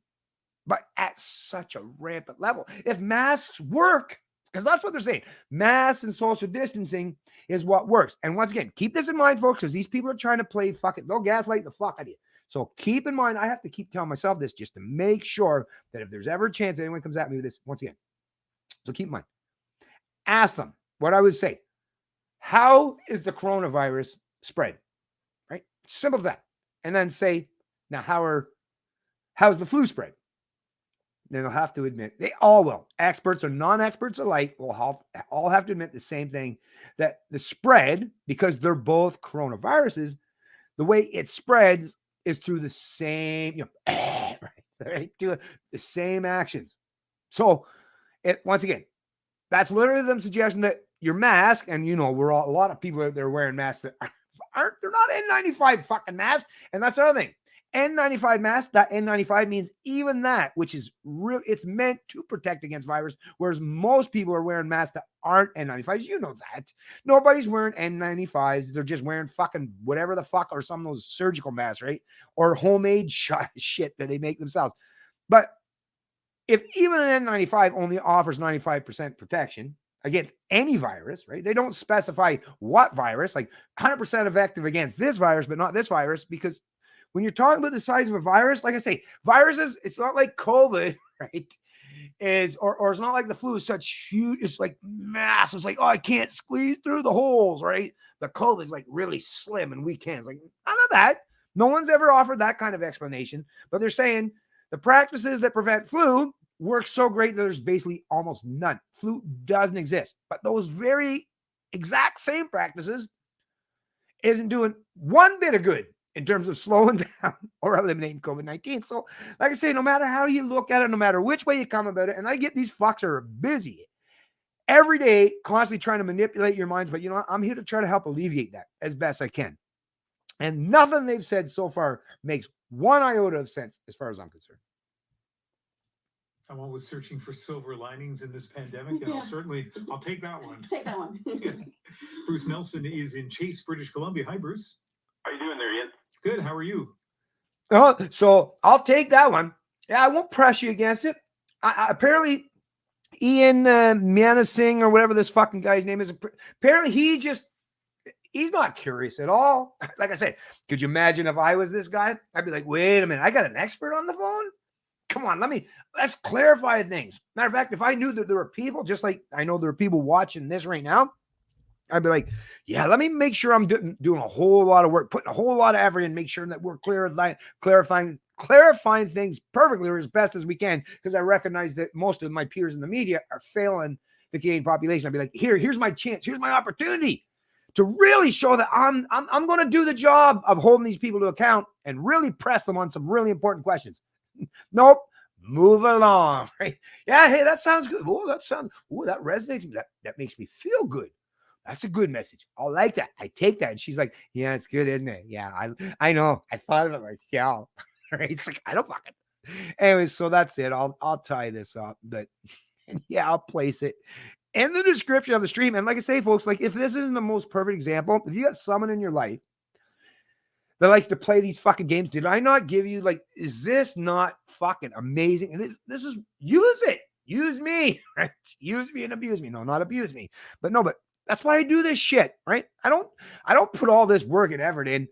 but at such a rampant level. If masks work, because that's what they're saying, masks and social distancing is what works. And once again, keep this in mind, folks, because these people are trying to play they'll gaslight the fuck out of you. So keep in mind, I have to keep telling myself this just to make sure that if there's ever a chance that anyone comes at me with this, once again, so keep in mind, ask them what I would say. How is the coronavirus spread? Right? Simple as that. And then say, now, how's the flu spread? Then they'll have to admit, they all will. Experts or non-experts alike will all have to admit the same thing, that the spread, because they're both coronaviruses, the way it spreads is through the same, right? The same actions. So once again, that's literally them suggesting that your mask, and a lot of people out there wearing masks that they're not N95 fucking masks. And that's the other thing. N95 mask, that N95 means even that, which is real, it's meant to protect against virus, whereas most people are wearing masks that aren't N95s. You know that. Nobody's wearing N95s. They're just wearing fucking whatever the fuck, or some of those surgical masks, right? Or homemade shit that they make themselves. But if even an N95 only offers 95% protection against any virus, right? They don't specify what virus, like 100% effective against this virus, but not this virus, because when you're talking about the size of a virus, like I say, viruses, it's not like COVID, right? Or it's not like the flu is such huge, it's like massive. It's like, oh, I can't squeeze through the holes, right? The COVID is like really slim and we can. It's like, none of that. No one's ever offered that kind of explanation, but they're saying the practices that prevent flu work so great that there's basically almost none. Flu doesn't exist, but those very exact same practices isn't doing one bit of good in terms of slowing down or eliminating COVID-19. So, like I say, no matter how you look at it, no matter which way you come about it, and I get these fucks are busy every day, constantly trying to manipulate your minds, but I'm here to try to help alleviate that as best I can. And nothing they've said so far makes one iota of sense as far as I'm concerned. I'm always searching for silver linings in this pandemic, and I'll take that one. Take that one. Bruce Nelson is in Chase, British Columbia. Hi, Bruce. How you doing there, Ian? Good. How are you? So I'll take that one. Yeah, I won't press you against it. Apparently, Ian Manasing or whatever this fucking guy's name is, apparently he's not curious at all. Like I said, could you imagine if I was this guy? I'd be like, wait a minute, I got an expert on the phone? Come on, let's clarify things. Matter of fact, if I knew that there were people, just like I know there are people watching this right now, I'd be like, yeah, let me make sure I'm doing a whole lot of work, putting a whole lot of effort in, make sure that we're clarifying things perfectly or as best as we can, because I recognize that most of my peers in the media are failing the Canadian population. I'd be like, here's my chance, here's my opportunity to really show that I'm going to do the job of holding these people to account and really press them on some really important questions. Nope. Move along. Right? Yeah. Hey, that sounds good. That resonates. That makes me feel good. That's a good message. I like that. I take that. And she's like, yeah, it's good, isn't it? Yeah, I know. I thought of it myself. Right? It's like, I don't fucking. Anyways, so that's it. I'll tie this up, but yeah, I'll place it in the description of the stream. And like I say, folks, like if this isn't the most perfect example, if you got someone in your life that likes to play these fucking games, did I not give you, like, is this not fucking amazing? And this is, use it. Use me. Right? Use me and abuse me. No, not abuse me. But that's why I do this shit, right? I don't put all this work and effort in.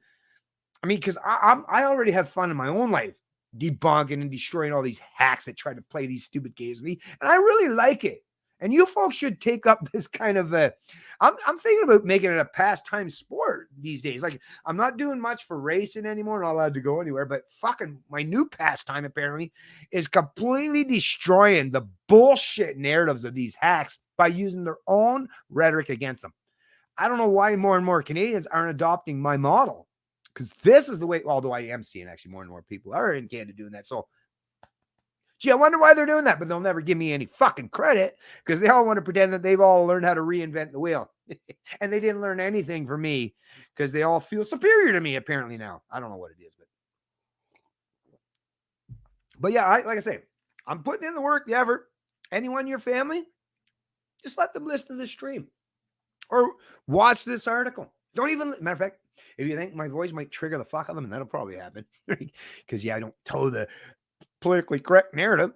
I mean, because I already have fun in my own life, debunking and destroying all these hacks that try to play these stupid games with me. And I really like it. And you folks should take up this kind of I'm thinking about making it a pastime sport these days. Like, I'm not doing much for racing anymore, not allowed to go anywhere, but fucking my new pastime apparently is completely destroying the bullshit narratives of these hacks by using their own rhetoric against them. I don't know why more and more Canadians aren't adopting my model, because this is the way, although I am seeing actually more and more people are in Canada doing that. So, gee, I wonder why they're doing that, but they'll never give me any fucking credit because they all want to pretend that they've all learned how to reinvent the wheel. And they didn't learn anything from me because they all feel superior to me apparently now. I don't know what it is, but yeah, like I say, I'm putting in the work, the effort. Anyone in your family, just let them listen to this stream or watch this article. Don't even, matter of fact, if you think my voice might trigger the fuck out of them, and that'll probably happen because I don't toe the politically correct narrative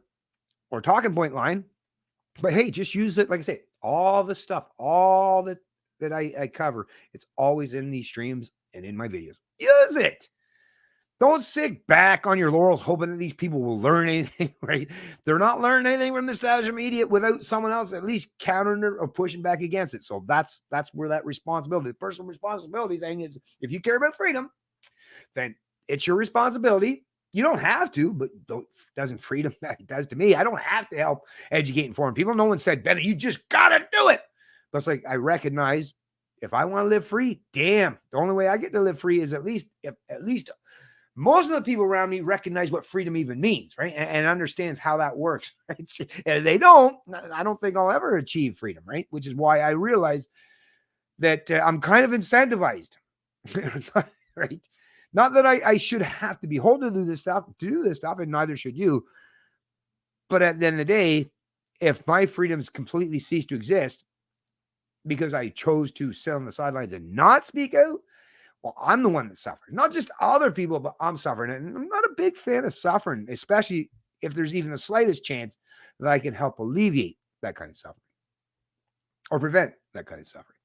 or talking point line, but hey, just use it. Like I say, all the stuff, all that I cover, it's always in these streams and in my videos. Use it. Don't sit back on your laurels hoping that these people will learn anything, right? They're not learning anything from the establishment media without someone else at least countering it or pushing back against it. So that's where that responsibility, the personal responsibility thing is. If you care about freedom, then it's your responsibility. You don't have to, but doesn't freedom that it does to me. I don't have to help educate and inform people. No one said, Bennett, you just got to do it. But it's like, I recognize if I want to live free, damn, the only way I get to live free is at least most of the people around me recognize what freedom even means, right? And understands how that works. Right? And they don't. I don't think I'll ever achieve freedom, right? Which is why I realize that I'm kind of incentivized, right? Not that I should have to be beholden to do this stuff, and neither should you. But at the end of the day, if my freedoms completely cease to exist because I chose to sit on the sidelines and not speak out, well, I'm the one that suffers. Not just other people, but I'm suffering. And I'm not a big fan of suffering, especially if there's even the slightest chance that I can help alleviate that kind of suffering or prevent that kind of suffering.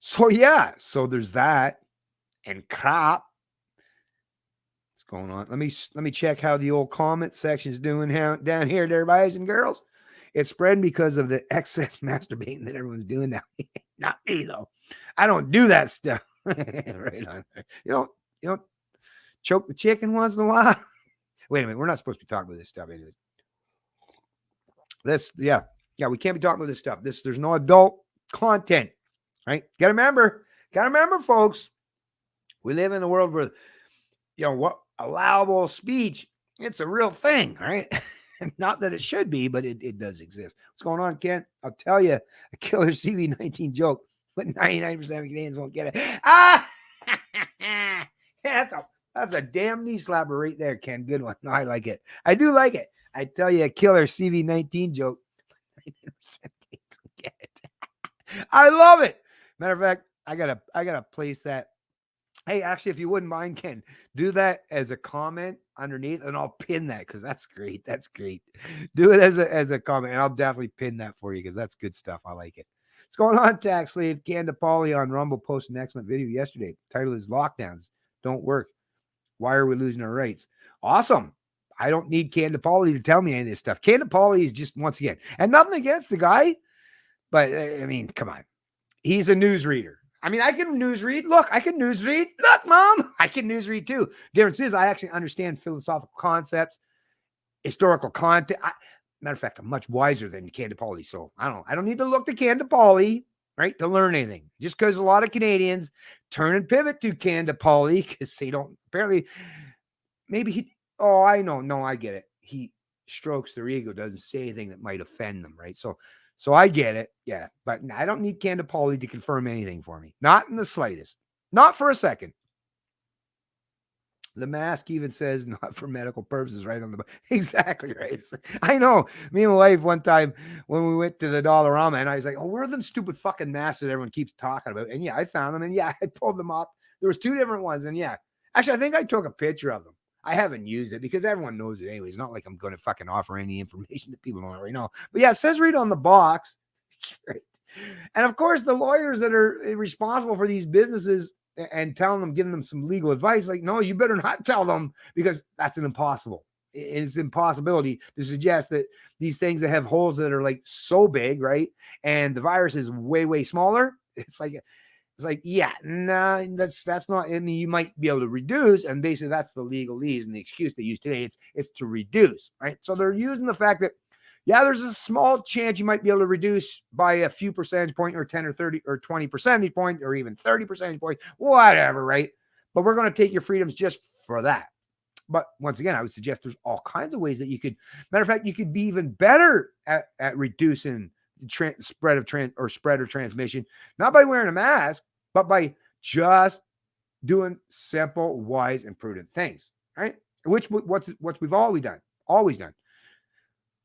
So yeah, so there's that. And crap. What's going on? Let me check how the old comment section is doing down here, there, boys and girls. It's spreading because of the excess masturbating that everyone's doing now. Not me though. I don't do that stuff. Right on. You don't choke the chicken once in a while. Wait a minute. We're not supposed to be talking about this stuff anyway. We can't be talking about this stuff. There's no adult content, right? Gotta remember, folks. We live in a world where, what allowable speech, it's a real thing, right? Not that it should be, but it does exist. What's going on, Ken? I'll tell you a killer CV-19 joke, but 99% of Canadians won't get it. That's a damn knee slapper right there, Ken. Good one. No, I like it. I do like it. I tell you a killer CV-19 joke, 99% won't get it. I love it. Matter of fact, I gotta place that. Hey, actually, if you wouldn't mind, Ken, do that as a comment underneath, and I'll pin that because that's great. That's great. Do it as a comment, and I'll definitely pin that for you because that's good stuff. I like it. What's going on, Tax Slave? Canada Polly on Rumble posted an excellent video yesterday. The title is "Lockdowns Don't Work. Why Are We Losing Our Rights?" Awesome. I don't need Canada Polly to tell me any of this stuff. Canada Polly is just, once again, and nothing against the guy, but I mean, come on. He's a newsreader. I mean, I can newsread. Look, I can newsread. Look, Mom, I can newsread too. Difference is I actually understand philosophical concepts, historical content. Matter of fact, I'm much wiser than Canada Polly. So I don't need to look to Canada Polly, right, to learn anything. Just because a lot of Canadians turn and pivot to Canada Polly because they don't apparently. Maybe I know. No, I get it. He strokes their ego, doesn't say anything that might offend them, right? So I get it. Yeah. But I don't need Canada Polly to confirm anything for me. Not in the slightest. Not for a second. The mask even says not for medical purposes right on the exactly right. I know. Me and my wife one time when we went to the Dollarama and I was like, oh, where are them stupid fucking masks that everyone keeps talking about? And yeah, I found them and yeah, I pulled them up. There was two different ones. And yeah, actually, I think I took a picture of them. I haven't used it because everyone knows it anyway. It's not like I'm going to fucking offer any information that people don't already know. But yeah, it says right on the box. Right. And of course, the lawyers that are responsible for these businesses and giving them some legal advice, like, no, you better not tell them because that's an impossible. It's an impossibility to suggest that these things that have holes that are like so big, right? And the virus is way, way smaller. It's like, yeah, nah, that's not. I mean, you might be able to reduce, and basically that's the legalese and the excuse they use today. It's to reduce, right? So they're using the fact that, yeah, there's a small chance you might be able to reduce by a few percentage point, or 10 or 30 or 20 percentage point, or even 30 percentage point, whatever, right? But we're going to take your freedoms just for that. But once again, I would suggest there's all kinds of ways that you could. Matter of fact, you could be even better at reducing spread of transmission, not by wearing a mask, but by just doing simple, wise, and prudent things, right? Which we've always done.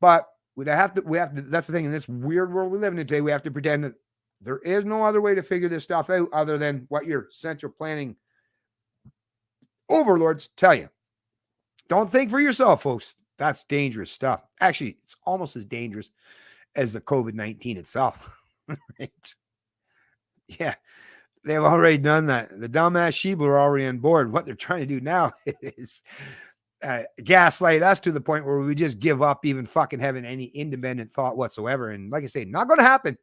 But we have to. That's the thing. In this weird world we live in today, we have to pretend that there is no other way to figure this stuff out other than what your central planning overlords tell you. Don't think for yourself, folks. That's dangerous stuff. Actually, it's almost as dangerous as the COVID-19 itself. Right? Yeah, they've already done that. The dumbass sheeple are already on board. What they're trying to do now is gaslight us to the point where we just give up even fucking having any independent thought whatsoever. And like I say, not going to happen.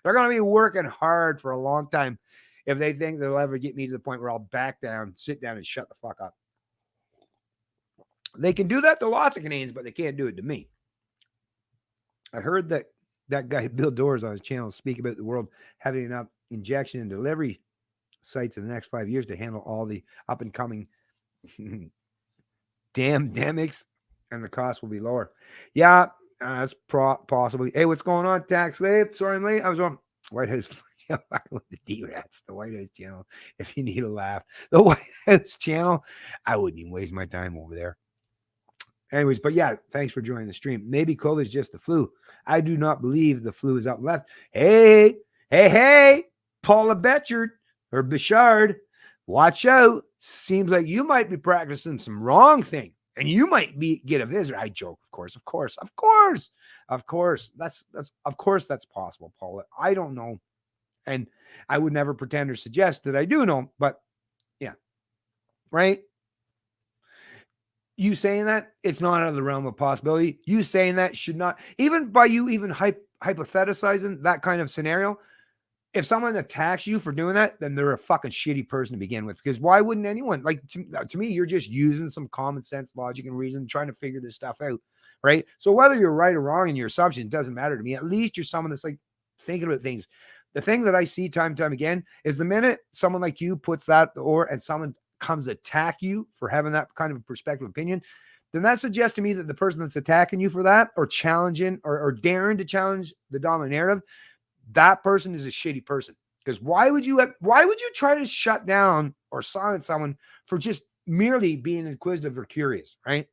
They're going to be working hard for a long time if they think they'll ever get me to the point where I'll back down, sit down, and shut the fuck up. They can do that to lots of Canadians, but they can't do it to me. I heard that guy Bill Doors on his channel speak about the world having enough injection and delivery sites in the next 5 years to handle all the up and coming demics, and the cost will be lower. Yeah, that's possibly. Hey, what's going on, Tax Slave? Sorry I'm late. I was on White House. With the D-Rats, the White House channel. If you need a laugh, the White House channel, I wouldn't even waste my time over there. Anyways, but yeah, thanks for joining the stream. Maybe COVID is just the flu. I do not believe the flu is up left. Hey, Paula Betchard or Bichard, watch out. Seems like you might be practicing some wrong thing, and you might get a visitor. I joke, of course. That's possible, Paula. I don't know. And I would never pretend or suggest that I do know, but yeah, right? You saying that, it's not out of the realm of possibility. You saying that should not, even by you even hypothesizing that kind of scenario, if someone attacks you for doing that, then they're a fucking shitty person to begin with. Because why wouldn't anyone, like to me, you're just using some common sense, logic, and reason, trying to figure this stuff out, right? So whether you're right or wrong in your assumption, doesn't matter to me. At least you're someone that's like thinking about things. The thing that I see time and time again is the minute someone like you puts that and someone comes attack you for having that kind of perspective opinion, then that suggests to me that the person that's attacking you for that or challenging or daring to challenge the dominant narrative, that person is a shitty person. Because why would you try to shut down or silence someone for just merely being inquisitive or curious, right?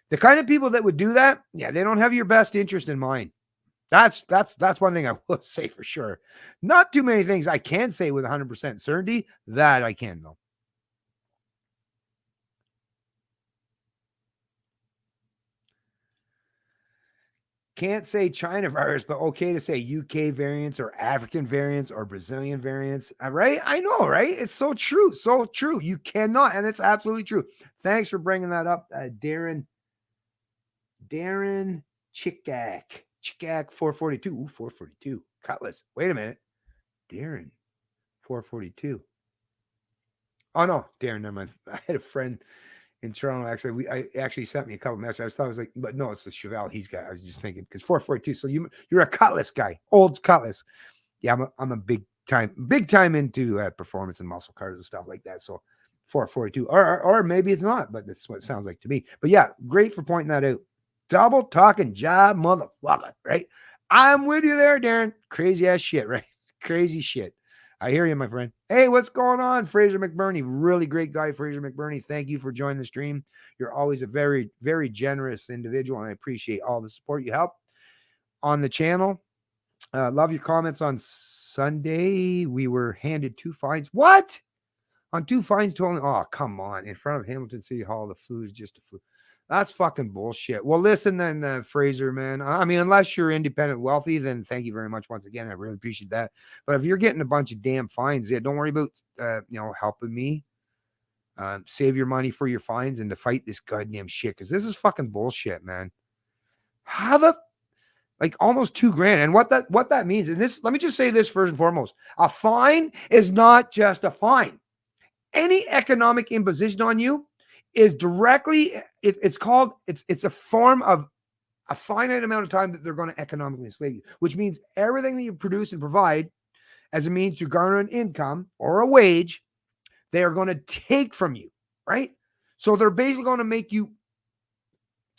The kind of people that would do that, yeah, they don't have your best interest in mind. That's one thing I will say for sure. Not too many things I can say with 100% certainty. That I can, though. Can't say China virus, but okay to say UK variants or African variants or Brazilian variants. Right? I know, right? It's so true. So true. You cannot, and it's absolutely true. Thanks for bringing that up, Darren Chickak 442. Ooh, 442. Cutlass. Wait a minute. Darren 442. Oh no, Darren, never mind. I had a friend in Toronto. Actually, I actually sent me a couple messages. I was like, but no, it's the Chevelle he's got. I was just thinking because 442. So you're a Cutlass guy, old Cutlass. Yeah, I'm a big time into performance and muscle cars and stuff like that. So 442, or maybe it's not, but that's what it sounds like to me. But yeah, great for pointing that out. Double talking job, motherfucker, right? I'm with you there, Darren. Crazy ass shit, right? Crazy shit. I hear you, my friend. Hey, what's going on? Fraser McBurney. Really great guy, Fraser McBurney. Thank you for joining the stream. You're always a very, very generous individual, and I appreciate all the support you help on the channel. Love your comments on Sunday. We were handed 2 fines. What? On 2 fines to only, oh, come on. In front of Hamilton City Hall, the flu is just a flu. That's fucking bullshit. Well, listen then, Fraser, man. I mean, unless you're independent wealthy, then thank you very much once again. I really appreciate that. But if you're getting a bunch of damn fines, yeah, don't worry about, helping me. Save your money for your fines and to fight this goddamn shit, because this is fucking bullshit, man. How the, like almost $2,000. And what that means, and this, let me just say this first and foremost. A fine is not just a fine. Any economic imposition on you is directly, it's a form of a finite amount of time that they're going to economically enslave you, which means everything that you produce and provide as a means to garner an income or a wage, they are going to take from you, right? So they're basically going to make you,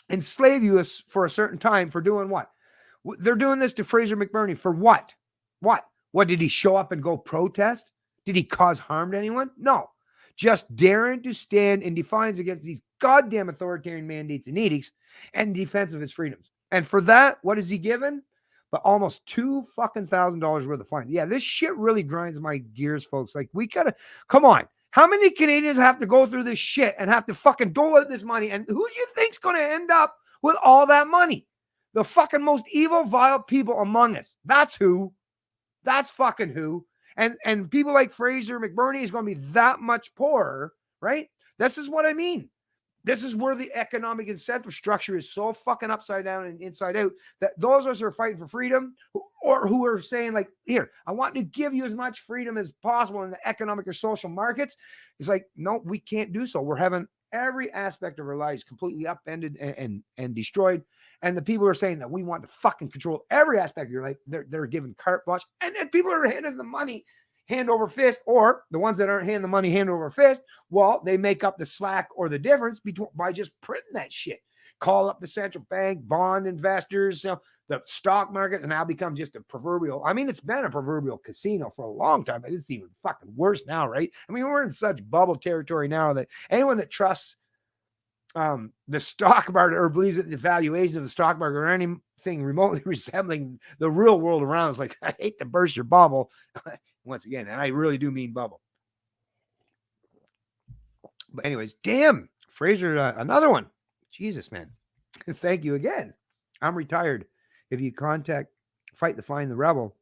enslave you for a certain time for doing what? They're doing this to Fraser McBurney for what? What did he show up and go protest? Did he cause harm to anyone? No. Just daring to stand in defiance against these goddamn authoritarian mandates and edicts and in defense of his freedoms. And for that, what is he given? But almost $2,000 worth of fines. Yeah, this shit really grinds my gears, folks. Like, we gotta, come on. How many Canadians have to go through this shit and have to fucking dole out this money? And who do you think's going to end up with all that money? The fucking most evil, vile people among us. That's who. That's fucking who. And people like Fraser McBurney is going to be that much poorer, right? This is what I mean. This is where the economic incentive structure is so fucking upside down and inside out that those of us who are fighting for freedom or who are saying like, here, I want to give you as much freedom as possible in the economic or social markets. It's like, no, we can't do so. We're having every aspect of our lives completely upended and destroyed. And the people are saying that we want to fucking control every aspect of your life. They're giving carte blanche, and then people are handing the money hand over fist, or the ones that aren't handing the money hand over fist, well, they make up the slack or the difference between by just printing that shit. Call up the central bank, bond investors, the stock market, and now become just a proverbial. I mean, it's been a proverbial casino for a long time, but it's even fucking worse now, right? I mean, we're in such bubble territory now that anyone that trusts the stock market or believes that the valuation of the stock market or anything remotely resembling the real world around is like, I hate to burst your bubble once again, and I really do mean bubble. But anyways, damn, Fraser, another one. Jesus, man. Thank you again. I'm retired. If you contact Fight the Find the Rebel,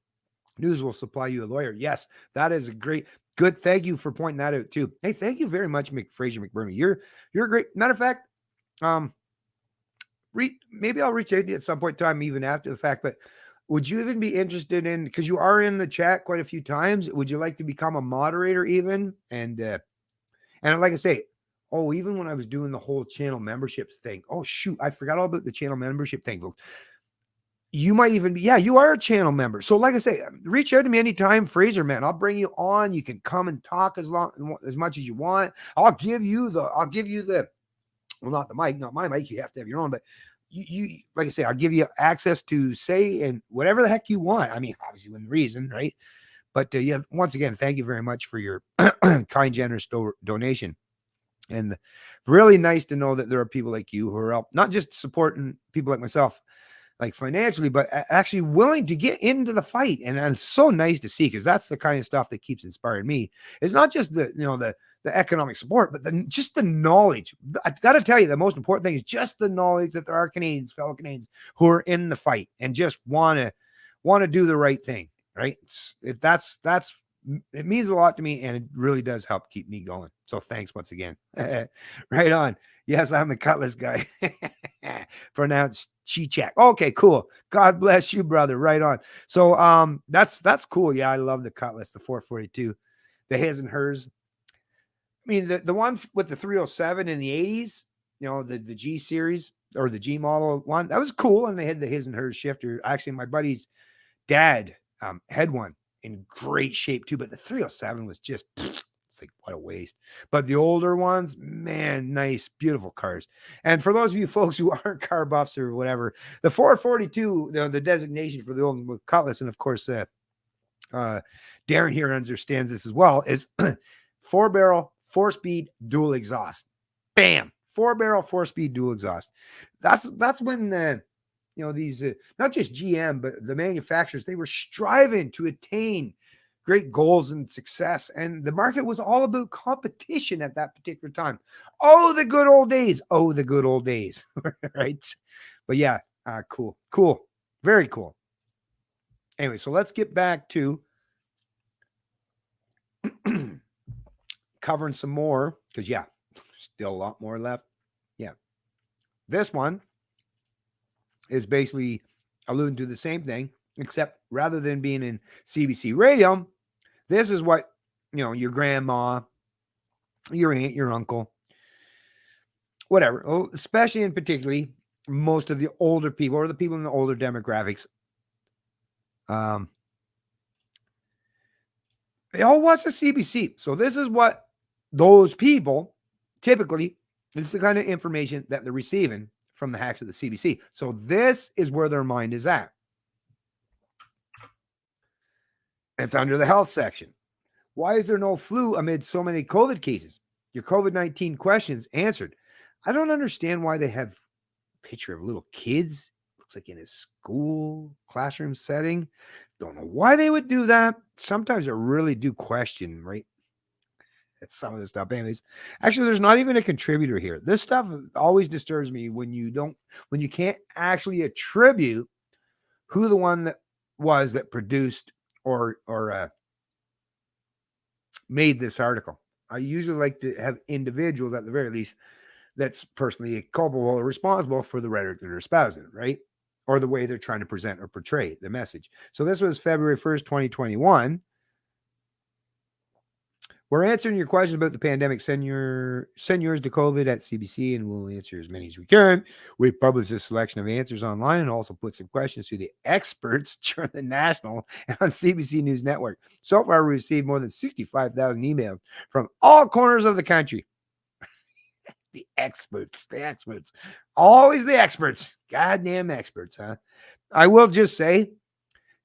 News will supply you a lawyer. Yes, that is a good. Thank you for pointing that out too. Hey, thank you very much, Fraser McBurney. You're a great. Matter of fact, maybe I'll reach out to you at some point in time, even after the fact. But would you even be interested in, because you are in the chat quite a few times? Would you like to become a moderator even? And like I say, oh, even when I was doing the whole channel memberships thing, oh shoot, I forgot all about the channel membership thing, folks. You might even be, you are a channel member. So like I say, reach out to me anytime, Fraser, man. I'll bring you on. You can come and talk as much as you want. I'll give you the, well, not the mic, not my mic. You have to have your own, but you like I say, I'll give you access to say and whatever the heck you want. I mean, obviously within reason, right? But yeah, once again, thank you very much for your kind, generous donation. And really nice to know that there are people like you who are up, not just supporting people like myself, like financially, but actually willing to get into the fight. And it's so nice to see, because that's the kind of stuff that keeps inspiring me. It's not just the economic support, but just the knowledge. I got to tell you, the most important thing is just the knowledge that there are fellow Canadians who are in the fight and just want to do the right thing. Right. It means a lot to me, and it really does help keep me going. So thanks once again. Right on. Yes, I'm a Cutlass guy. Pronounced Chichak. Okay, cool. God bless you, brother. Right on. So that's cool. Yeah, I love the Cutlass, the 442, the his and hers. I mean, the one with the 307 in the 80s, the G series or the G model one, that was cool. And they had the his and hers shifter. Actually, my buddy's dad had one in great shape too, but the 307 was just, it's like, what a waste. But the older ones, man, nice, beautiful cars. And for those of you folks who aren't car buffs or whatever, the 442, the designation for the old Cutlass, and of course, Darren here understands this as well, is 4-barrel, 4-speed, dual exhaust. Bam! 4-barrel, 4-speed, dual exhaust. That's when these, not just GM, but the manufacturers, they were striving to attain great goals and success. And the market was all about competition at that particular time. Oh, the good old days. Oh, the good old days. Right. But yeah, cool. Very cool. Anyway, so let's get back to covering some more, because still a lot more left. Yeah. This one is basically alluding to the same thing, except rather than being in CBC radio, this is what, your grandma, your aunt, your uncle, whatever, especially and particularly most of the older people or the people in the older demographics, they all watch the CBC. So this is what those people typically, this is the kind of information that they're receiving from the hacks of the CBC. So this is where their mind is at. It's under the health section. Why is there no flu amid so many COVID cases? Your COVID-19 questions answered. I don't understand why they have a picture of little kids. Looks like in a school classroom setting. Don't know why they would do that. Sometimes I really do question, right? It's some of this stuff. Anyways, actually, there's not even a contributor here. This stuff always disturbs me when you can't actually attribute who the one that was that produced or made this article. I usually like to have individuals at the very least that's personally culpable or responsible for the rhetoric that they're espousing, right? Or the way they're trying to present or portray the message. So this was February 1st, 2021. We're answering your questions about the pandemic. Send yours to COVID at CBC, and we'll answer as many as we can. We publish a selection of answers online and also put some questions to the experts during the national and on CBC News Network. So far, we received more than 65,000 emails from all corners of the country. The experts, always the experts, goddamn experts, huh? I will just say,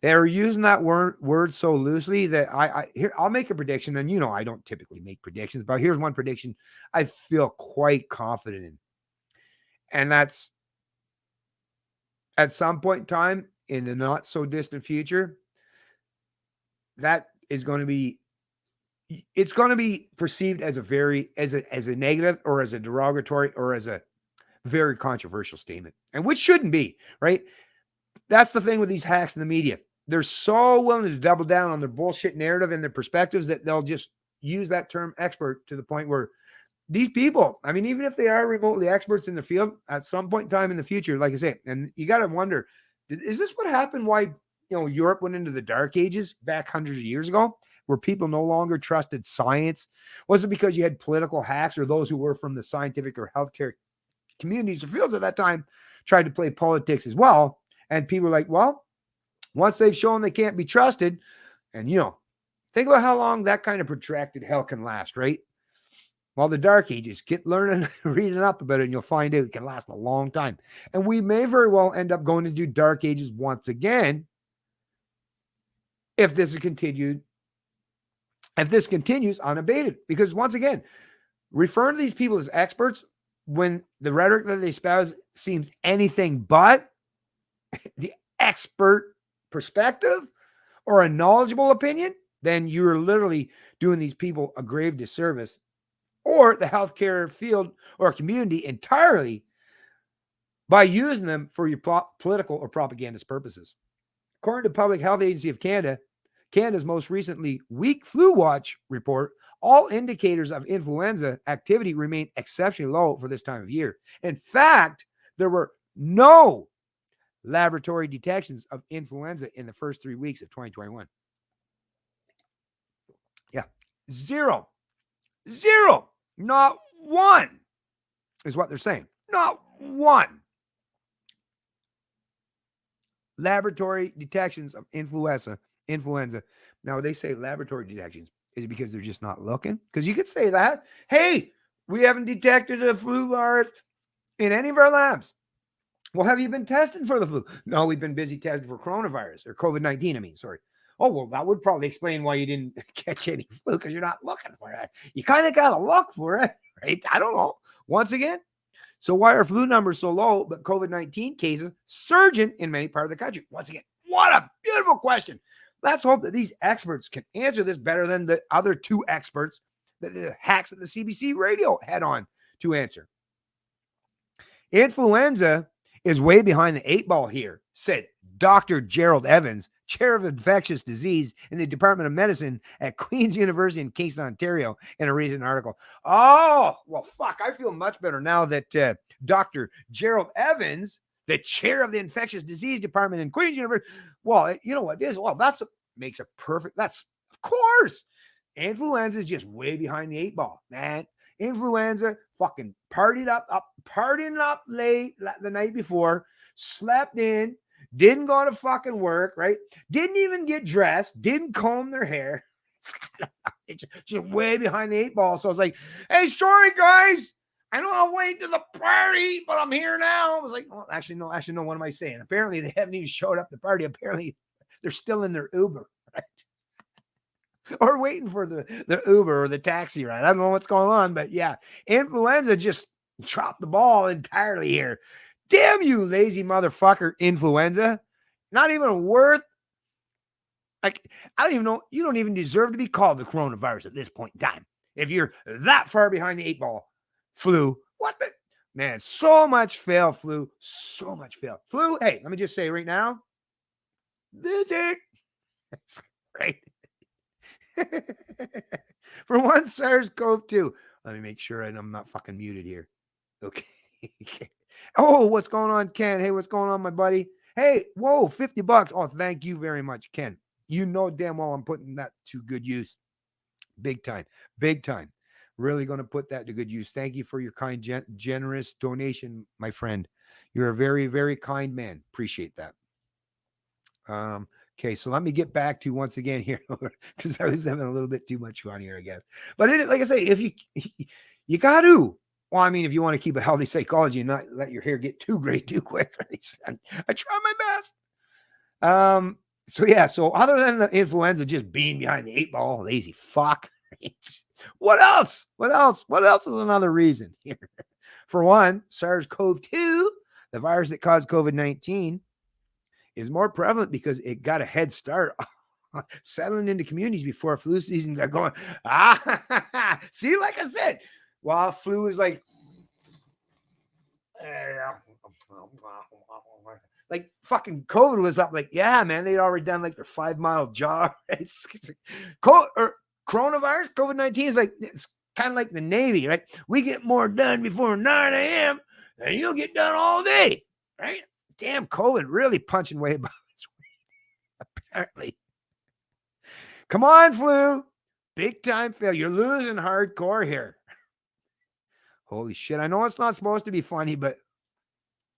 they're using that word so loosely that I'll make a prediction. And I don't typically make predictions, but here's one prediction I feel quite confident in. And that's at some point in time in the not so distant future, that is going to be, it's going to be perceived as a negative or as a derogatory or as a very controversial statement, and which shouldn't be, right? That's the thing with these hacks in the media. They're so willing to double down on their bullshit narrative and their perspectives that they'll just use that term expert to the point where these people, I mean, even if they are remotely experts in the field, at some point in time in the future, like I say, and you got to wonder, is this what happened? Why, Europe went into the dark ages back hundreds of years ago, where people no longer trusted science? Was it because you had political hacks or those who were from the scientific or healthcare communities or fields at that time tried to play politics as well? And people were like, well, once they've shown they can't be trusted, and think about how long that kind of protracted hell can last, right? Well, the dark ages, get learning, reading up about it, and you'll find out it can last a long time. And we may very well end up going into dark ages once again if this continues unabated. Because once again, referring to these people as experts when the rhetoric that they espouse seems anything but the expert perspective or a knowledgeable opinion, then you're literally doing these people a grave disservice, or the healthcare field or community entirely, by using them for your political or propagandist purposes. According to Public Health Agency of Canada, Canada's most recently weak flu watch report, all indicators of influenza activity remain exceptionally low for this time of year. In fact, there were no laboratory detections of influenza in the first 3 weeks of 2021. Yeah, zero, not one is what they're saying. Not one laboratory detections of influenza. Now, they say laboratory detections. Is it because they're just not looking? Because you could say that. Hey, we haven't detected a flu virus in any of our labs. Well, have you been testing for the flu? No, we've been busy testing for coronavirus or COVID-19. Sorry. Oh, well, that would probably explain why you didn't catch any flu, because you're not looking for it. You kind of got to look for it, right? I don't know. Once again, so why are flu numbers so low, but COVID-19 cases surging in many parts of the country? Once again, what a beautiful question. Let's hope that these experts can answer this better than the other two experts that the hacks at the CBC radio head on to answer. Influenza is way behind the 8 ball here, said Dr. Gerald Evans, chair of infectious disease in the Department of Medicine at Queen's University in Kingston, Ontario, in a recent article. Oh, well, fuck. I feel much better now that Dr. Gerald Evans, the chair of the infectious disease department in Queen's University, well, you know what it is? Well, makes a perfect, that's, of course, influenza is just way behind the 8 ball, man. Influenza fucking partying up late the night before, slept in, didn't go to fucking work, right? Didn't even get dressed, didn't comb their hair. It's just way behind the 8 ball. So I was like, hey, sorry, guys. I know I'm late to the party, but I'm here now. I was like, well, actually, no. What am I saying? Apparently, they haven't even showed up to the party. Apparently, they're still in their Uber, right? Or waiting for the Uber or the taxi ride. I don't know what's going on, but yeah, influenza just dropped the ball entirely here. Damn you, lazy motherfucker, influenza. Not even worth. Like, I don't even know. You don't even deserve to be called the coronavirus at this point in time. If you're that far behind the 8 ball, flu. What the? Man, so much fail, flu. So much fail. Flu, hey, let me just say right now, visit. Right. For one, SARS-CoV-2. Let me make sure I'm not fucking muted here. Okay. Oh, what's going on, Ken? Hey, what's going on, my buddy? Hey, whoa, $50. Oh, thank you very much, Ken. You know damn well I'm putting that to good use. Big time. Big time. Really going to put that to good use. Thank you for your kind, generous donation, my friend. You're a very, very kind man. Appreciate that. Okay, so let me get back to once again here because I was having a little bit too much fun here, I guess. But like I say, if you got to, well, I mean, if you want to keep a healthy psychology and not let your hair get too gray too quick, I try my best. So yeah, so other than the influenza just being behind the 8 ball, lazy fuck. What else? What else? What else is another reason here? For one, SARS-CoV-2, the virus that caused COVID-19, is more prevalent because it got a head start settling into communities before flu season. They're going, see, like I said, while flu is like fucking COVID was up, like, yeah, man, they'd already done like their 5-mile jog. Coronavirus, COVID-19 is like, it's kind of like the Navy, right? We get more done before 9 a.m. and you'll get done all day, right? Damn, COVID really punching way above its weight, apparently. Come on, flu. Big time fail. You're losing hardcore here. Holy shit. I know it's not supposed to be funny, but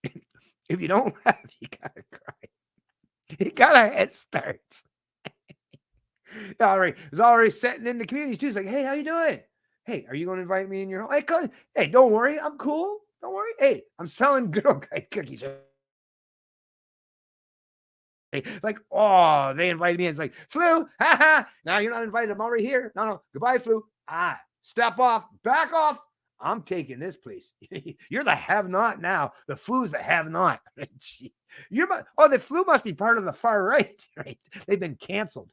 if you don't laugh, you gotta cry. You got a head start. All right. It's already setting in the community too. It's like, hey, how you doing? Hey, are you going to invite me in your home? Hey, don't worry. I'm cool. Don't worry. Hey, I'm selling Girl Guide cookies. Like, oh, they invited me. It's like, flu, now you're not invited. I'm already here. No, goodbye, flu. Step off, back off. I'm taking this place. You're the have-not now. The flu's the have-not. The flu must be part of the far right, right? They've been canceled.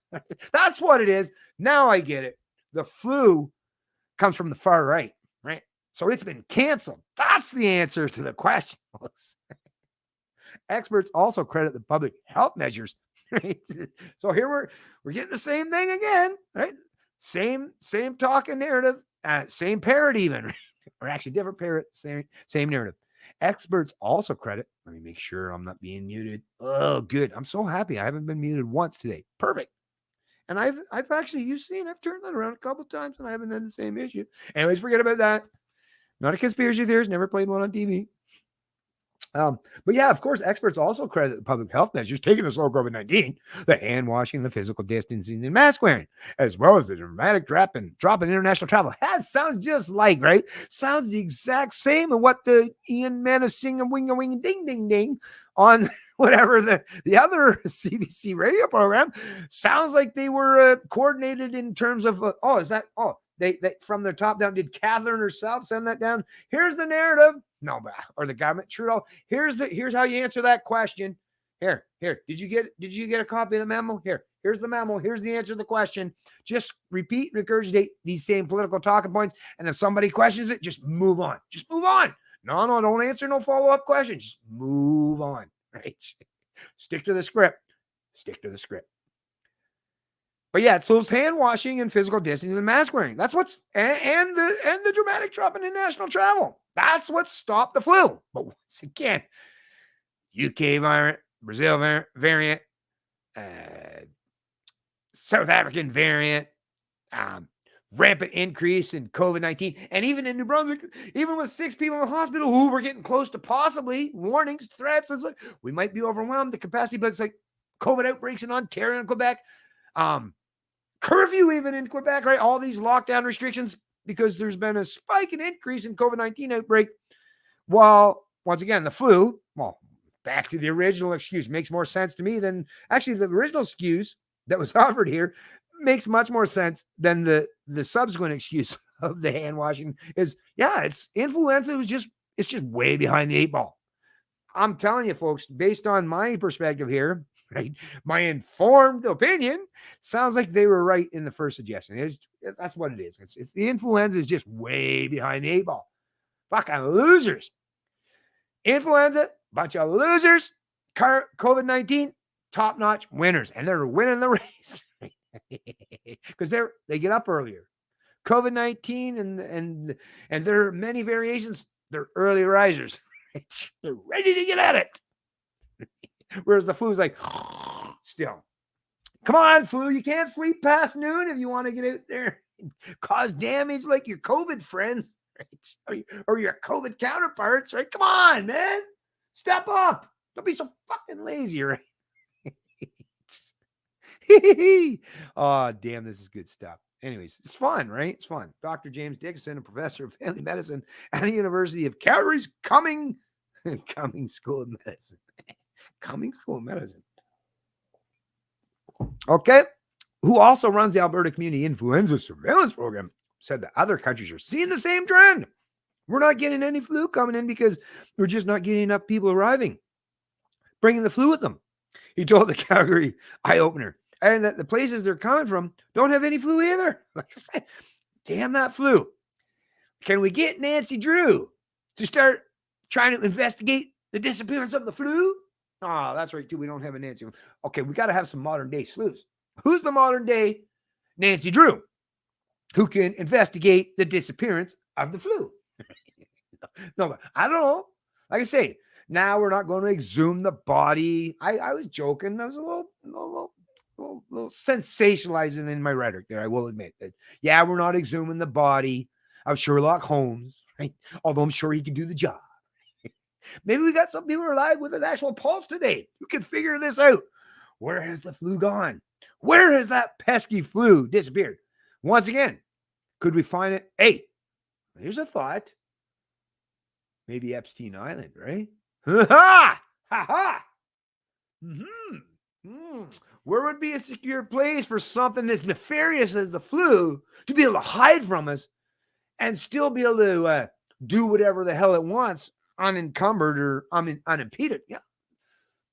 That's what it is. Now I get it. The flu comes from the far right, right? So it's been canceled. That's the answer to the question. Experts also credit the public health measures. Right? So here we're getting the same thing again, right? Same talking narrative, same parrot even, or actually different parrot, same narrative. Experts also credit. Let me make sure I'm not being muted. Oh, good. I'm so happy I haven't been muted once today. Perfect. And I've actually, you've seen, I've turned that around a couple of times and I haven't had the same issue. Anyways, forget about that. Not a conspiracy theorist. Never played one on TV. But yeah, of course, experts also credit the public health measures taken to slow COVID-19, the hand washing, the physical distancing, and mask wearing, as well as the dramatic drop in international travel. That sounds just like, right? Sounds the exact same of what the Ian menacing and wing ding ding ding on whatever the other CBC radio program sounds like they were coordinated in terms of they from their top down. Did Catherine herself send that down? Here's the narrative. No, or the government. Trudeau. Here's how you answer that question. Here. Did you get a copy of the memo? Here's the memo. Here's the answer to the question. Just repeat and regurgitate these same political talking points. And if somebody questions it, just move on. Just move on. No, don't answer no follow-up questions. Just move on. Right? Stick to the script. But yeah, so it's hand washing and physical distancing and mask wearing. That's what's and the dramatic drop in international travel. That's what stopped the flu. But once again, UK variant, Brazil variant, South African variant, rampant increase in COVID-19, and even in New Brunswick, even with 6 people in the hospital who were getting close to possibly warnings, threats. It's like we might be overwhelmed the capacity, but it's like COVID outbreaks in Ontario and Quebec. Curfew even in Quebec, right? All these lockdown restrictions because there's been a spike in increase in COVID-19 outbreak. While once again, the flu, well, back to the original excuse makes more sense to me than actually the original excuse that was offered here makes much more sense than the subsequent excuse of the hand washing is, yeah, it's influenza. It's just way behind the 8 ball. I'm telling you folks, based on my perspective here, right? My informed opinion sounds like they were right in the first suggestion. That's what it is. It's the influenza is just way behind the 8 ball. Fucking losers. Influenza, bunch of losers. COVID-19, top-notch winners, and they're winning the race because they get up earlier. COVID-19 and there are many variations. They're early risers. They're ready to get at it. Whereas the flu's like, still. Come on, flu. You can't sleep past noon if you want to get out there. cause damage like your COVID friends, right? Or your COVID counterparts, right? Come on, man. Step up. Don't be so fucking lazy, right? Oh, damn, this is good stuff. Anyways, it's fun, right? It's fun. Dr. James Dickinson, a professor of family medicine at the University of Calgary's Cumming School of Medicine. Cumming School of Medicine. Okay. Who also runs the Alberta Community Influenza Surveillance Program, said that other countries are seeing the same trend. We're not getting any flu coming in because we're just not getting enough people arriving, bringing the flu with them. He told the Calgary Eye Opener, and that the places they're coming from don't have any flu either. Like I said, damn that flu. Can we get Nancy Drew to start trying to investigate the disappearance of the flu? Oh, that's right, too. We don't have a Nancy. Okay, we got to have some modern day sleuths. Who's the modern day Nancy Drew who can investigate the disappearance of the flu? No, I don't know. Like I say, now we're not going to exhume the body. I was joking. I was a little sensationalizing in my rhetoric there. I will admit that. Yeah, we're not exhuming the body of Sherlock Holmes, right? Although I'm sure he can do the job. Maybe we got some people alive with an actual pulse today who can figure this out. Where has the flu gone? Where has that pesky flu disappeared? Once again, could we find it? Hey, here's a thought. Maybe Epstein Island, right? Ha ha! Ha ha! Where would be a secure place for something as nefarious as the flu to be able to hide from us and still be able to do whatever the hell it wants, unencumbered or unimpeded? Yeah,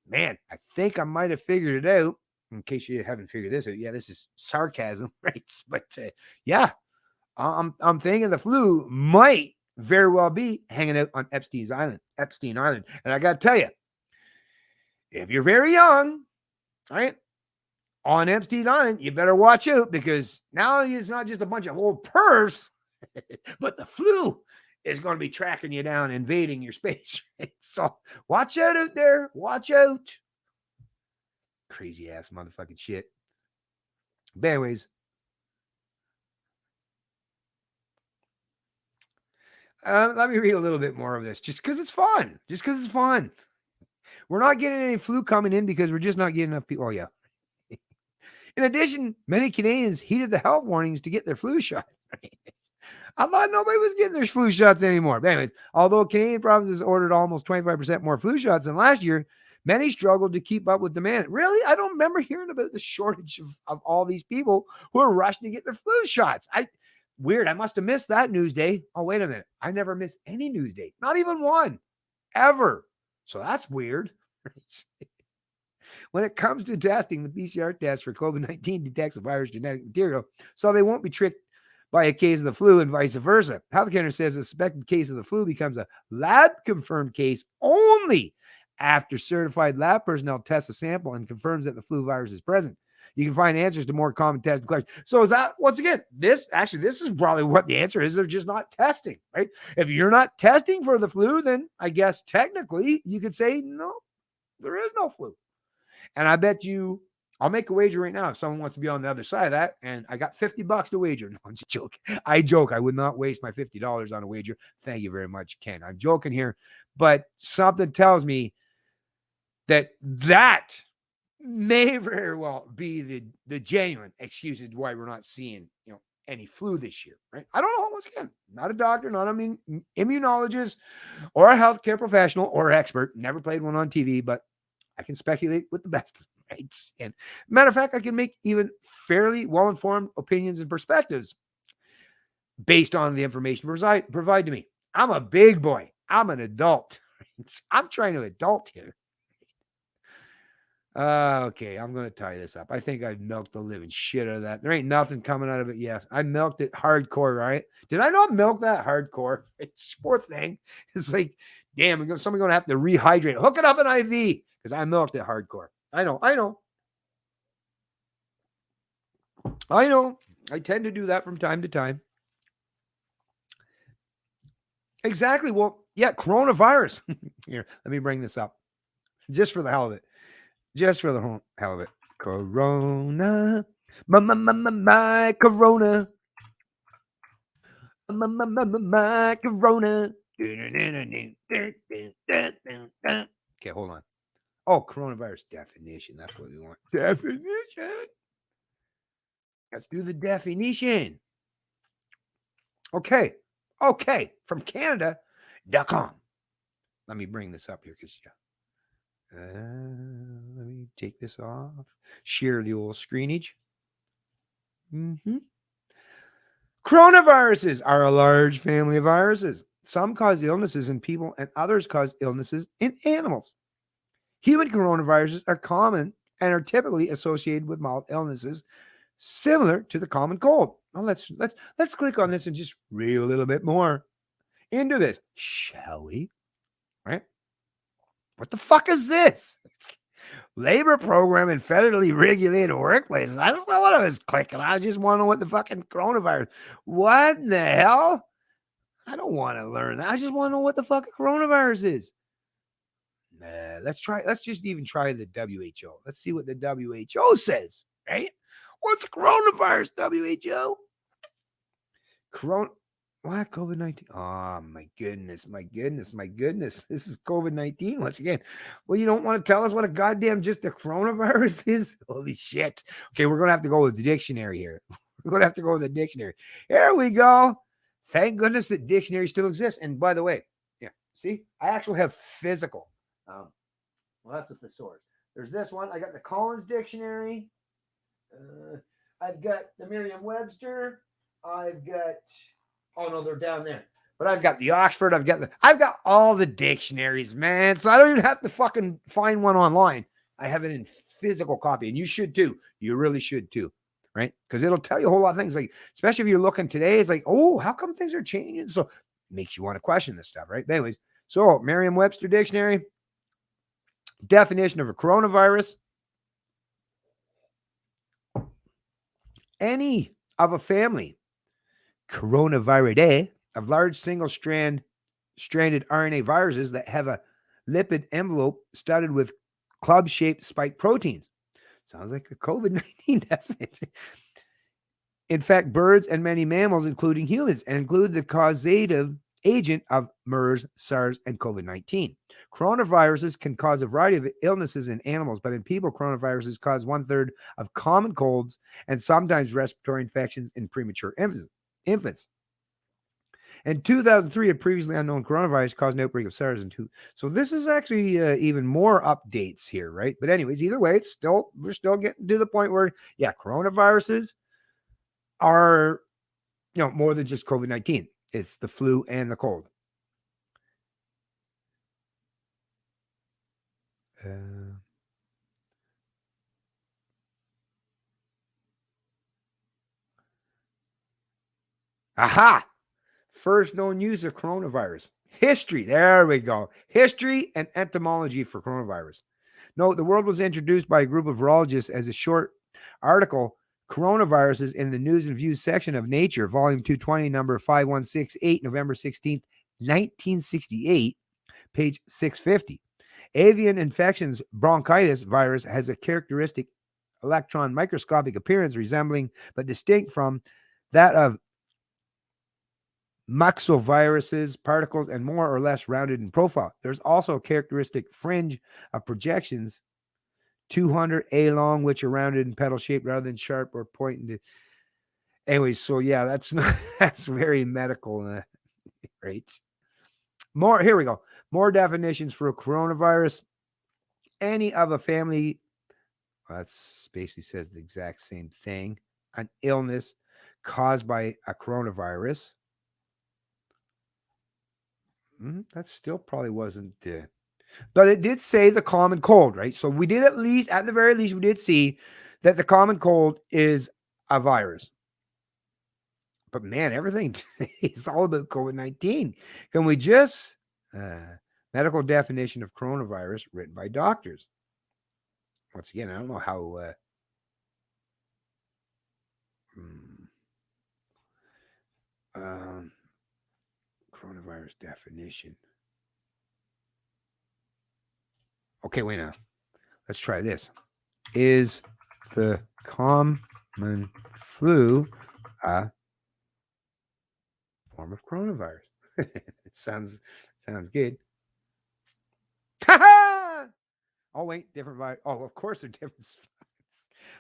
man, I think I might have figured it out. In case you haven't figured this out, yeah, this is sarcasm, right? But yeah, I'm thinking the flu might very well be hanging out on Epstein Island. And I got to tell you, if you're very young, right, on Epstein Island, you better watch out, because now it's not just a bunch of old pervs, but the flu is going to be tracking you down, invading your space. Right? So watch out there. Watch out. Crazy ass motherfucking shit. But anyways, let me read a little bit more of this just because it's fun. We're not getting any flu coming in because we're just not getting enough people. Oh, yeah. In addition, many Canadians heeded the health warnings to get their flu shot. I thought nobody was getting their flu shots anymore. But anyways, although Canadian provinces ordered almost 25% more flu shots than last year, many struggled to keep up with demand. Really? I don't remember hearing about the shortage of all these people who are rushing to get their flu shots. Weird. I must have missed that news day. Oh, wait a minute. I never miss any news day. Not even one. Ever. So that's weird. When it comes to testing, the PCR test for COVID-19 detects a virus genetic material, so they won't be tricked by a case of the flu and vice versa. Health Canada says a suspected case of the flu becomes a lab-confirmed case only after certified lab personnel test the sample and confirms that the flu virus is present. You can find answers to more common testing questions. So is that, once again, this is probably what the answer is. They're just not testing, right? If you're not testing for the flu, then I guess technically you could say, no, there is no flu. And I bet you, I'll make a wager right now if someone wants to be on the other side of that, and I got $50 to wager. No, I'm just joking. I joke. I would not waste my $50 on a wager. Thank you very much, Ken. I'm joking here. But something tells me that may very well be the genuine excuses why we're not seeing, any flu this year, right? I don't know. Once again, not a doctor, not an immunologist or a healthcare professional or expert. Never played one on TV, but I can speculate with the best of them, right? And matter of fact, I can make even fairly well-informed opinions and perspectives based on the information provide to me. I'm a big boy. I'm an adult. I'm trying to adult here. Okay, I'm going to tie this up. I think I've milked the living shit out of that. There ain't nothing coming out of it yet. I milked it hardcore, right? Did I not milk that hardcore? It's poor thing. It's like, damn, somebody's going to have to rehydrate. Hook it up an IV because I milked it hardcore. I know. I tend to do that from time to time. Exactly. Well, yeah, coronavirus. Here, let me bring this up just for the hell of it. Just for the hell of it. Corona. My corona. My corona. Okay, hold on. Oh, coronavirus definition. That's what we want. Definition. Let's do the definition. Okay. Okay. From Canada.com. Let me bring this up here because let me take this off. Share the old screenage. Coronaviruses are a large family of viruses. Some cause illnesses in people and others cause illnesses in animals. Human coronaviruses are common and are typically associated with mild illnesses similar to the common cold. Well, let's click on this and just read a little bit more into this, shall we? Right? What the fuck is this? Labor program in federally regulated workplaces. I don't know what I was clicking. I just want to know what the fucking coronavirus. What the hell? I don't want to learn that. I just want to know what the fucking coronavirus is. Let's just even try the WHO. Let's see what the WHO says, right? What's coronavirus, WHO? What? COVID-19? Oh, my goodness. This is COVID-19 once again. Well, you don't want to tell us what a goddamn just the coronavirus is? Holy shit. Okay, we're going to have to go with the dictionary here. We're going to have to go with the dictionary. Here we go. Thank goodness that dictionary still exists. And by the way, yeah, see, I actually have physical. Well, that's a thesaurus. There's this one. I got the Collins Dictionary. I've got the Merriam-Webster. I've got, oh no, they're down there. But I've got the Oxford. I've got all the dictionaries, man. So I don't even have to fucking find one online. I have it in physical copy, and you should too. You really should too, right? Because it'll tell you a whole lot of things. Like, especially if you're looking today, it's like, oh, how come things are changing? So it makes you want to question this stuff, right? But anyways, so Merriam-Webster Dictionary. Definition of a coronavirus: any of a family coronavirus of large single-stranded RNA viruses that have a lipid envelope studded with club-shaped spike proteins. Sounds like a COVID-19, doesn't it? Infect birds and many mammals, including humans, and include the causative agent of MERS, SARS, and COVID-19. Coronaviruses can cause a variety of illnesses in animals, but in people, coronaviruses cause 1/3 of common colds and sometimes respiratory infections in premature infants. In 2003, a previously unknown coronavirus caused an outbreak of SARS in two. So this is actually even more updates here, right? But anyways, either way, we're still getting to the point where, yeah, coronaviruses are, more than just COVID-19. It's the flu and the cold. Aha! First known use of coronavirus. History. There we go. History and etymology for coronavirus. Note, the world was introduced by a group of virologists as a short article, Coronaviruses, in the News and Views section of Nature, volume 220, number 5168, November 16th, 1968, page 650. Avian infections bronchitis virus has a characteristic electron microscopic appearance resembling but distinct from that of myxoviruses, particles, and more or less rounded in profile. There's also a characteristic fringe of projections, 200 A long, which are rounded and petal shaped rather than sharp or pointing. Anyways, so yeah, that's very medical, right? Here we go. More definitions for a coronavirus. Any of a family, that's basically says the exact same thing. An illness caused by a coronavirus. That still probably wasn't but it did say the common cold, right? So we did at the very least, we did see that the common cold is a virus. But man, everything is all about COVID-19. Can we just medical definition of coronavirus written by doctors? Once again, I don't know how coronavirus definition. Okay, wait now. Let's try this. Is the common flu a form of coronavirus. sounds good. Oh wait, different virus. Oh, of course they're different.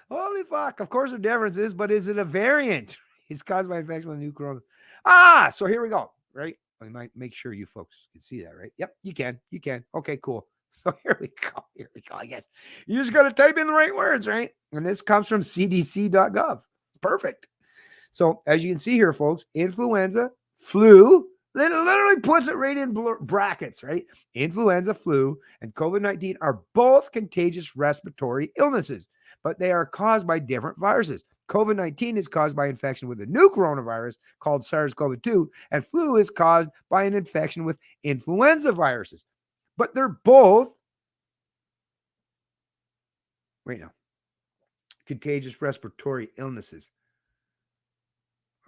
Holy fuck! Of course they're differences, but is it a variant? It's caused by infection with a new corona. So here we go. Right? I might make sure you folks can see that, right? Yep, you can. You can. Okay, cool. So here we go. Here we go. I guess you just got to type in the right words, right? And this comes from cdc.gov. Perfect. So as you can see here, folks, influenza, flu, literally puts it right in brackets, right? Influenza, flu, and COVID-19 are both contagious respiratory illnesses, but they are caused by different viruses. COVID-19 is caused by infection with a new coronavirus called SARS-CoV-2, and flu is caused by an infection with influenza viruses. But they're both, contagious respiratory illnesses.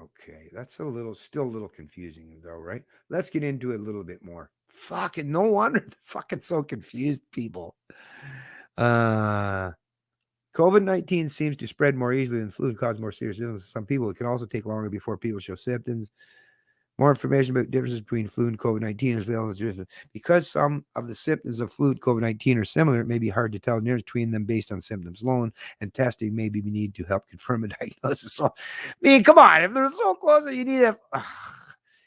Okay, that's still a little confusing though, right? Let's get into it a little bit more. Fucking no wonder they're fucking so confused, people. COVID-19 seems to spread more easily than flu and cause more serious illness. Some people, it can also take longer before people show symptoms. More information about differences between flu and COVID-19 is available. Because some of the symptoms of flu and COVID-19 are similar, it may be hard to tell the difference between them based on symptoms alone, and testing may be needed to help confirm a diagnosis. So, I mean, come on, if they're so close that you need to...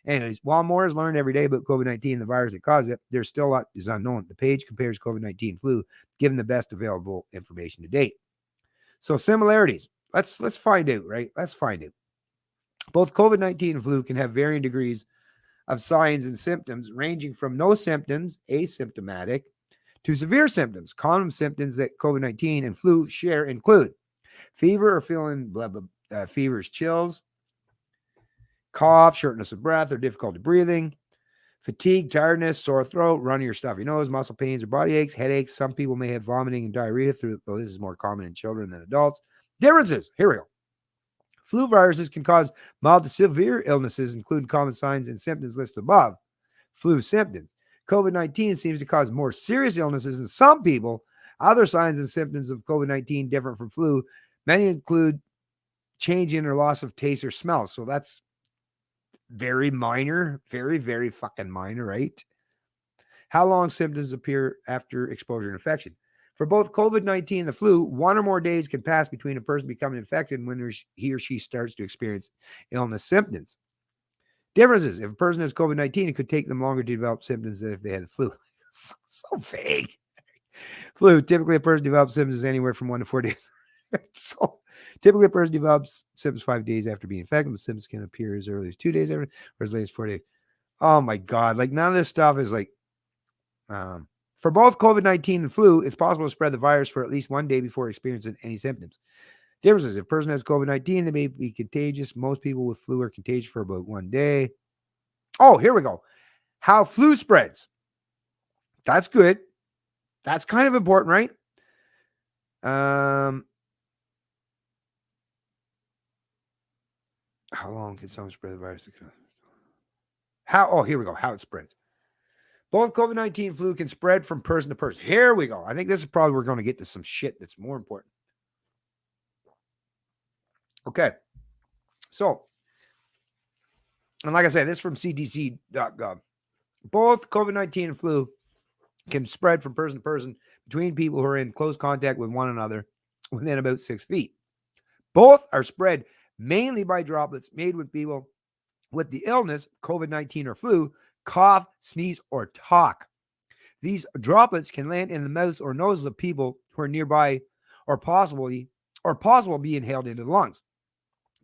Anyways, while more is learned every day about COVID-19 and the virus that caused it, there's still a lot is unknown. The page compares COVID-19 and flu, given the best available information to date. So similarities. Let's find out, right? Let's find out. Both COVID-19 and flu can have varying degrees of signs and symptoms, ranging from no symptoms, asymptomatic, to severe symptoms. Common symptoms that COVID-19 and flu share include fever or feeling feverish chills, cough, shortness of breath, or difficulty breathing, fatigue, tiredness, sore throat, runny or stuffy nose, muscle pains or body aches, headaches. Some people may have vomiting and diarrhea, though this is more common in children than adults. Differences. Here we go. Flu viruses can cause mild to severe illnesses, including common signs and symptoms listed above. Flu symptoms. COVID-19 seems to cause more serious illnesses in some people. Other signs and symptoms of COVID-19 different from flu. Many include change in or loss of taste or smell. So that's very minor, very, very fucking minor, right? How long symptoms appear after exposure and infection? For both COVID-19 and the flu, 1 or more days can pass between a person becoming infected and when he or she starts to experience illness symptoms. Differences. If a person has COVID-19, it could take them longer to develop symptoms than if they had the flu. So vague. Flu. Typically, a person develops symptoms anywhere from 1 to 4 days. So typically, a person develops symptoms 5 days after being infected, but symptoms can appear as early as 2 days after, or as late as 4 days. Oh my God. Like none of this stuff is like, for both COVID-19 and flu, it's possible to spread the virus for at least 1 day before experiencing any symptoms. Differences. If a person has COVID-19, they may be contagious. Most people with flu are contagious for about 1 day. Oh, here we go. How flu spreads. That's good. That's kind of important, right? How long can someone spread the virus? Here we go. How it spreads. Both COVID-19 and flu can spread from person to person. Here we go. I think this is probably we're going to get to some shit that's more important. Okay. So, and like I said, this is from cdc.gov. Both COVID-19 and flu can spread from person to person between people who are in close contact with one another within about 6 feet. Both are spread mainly by droplets made with people with the illness, COVID-19 or flu, cough, sneeze, or talk. These droplets can land in the mouths or noses of people who are nearby or possible be inhaled into the lungs.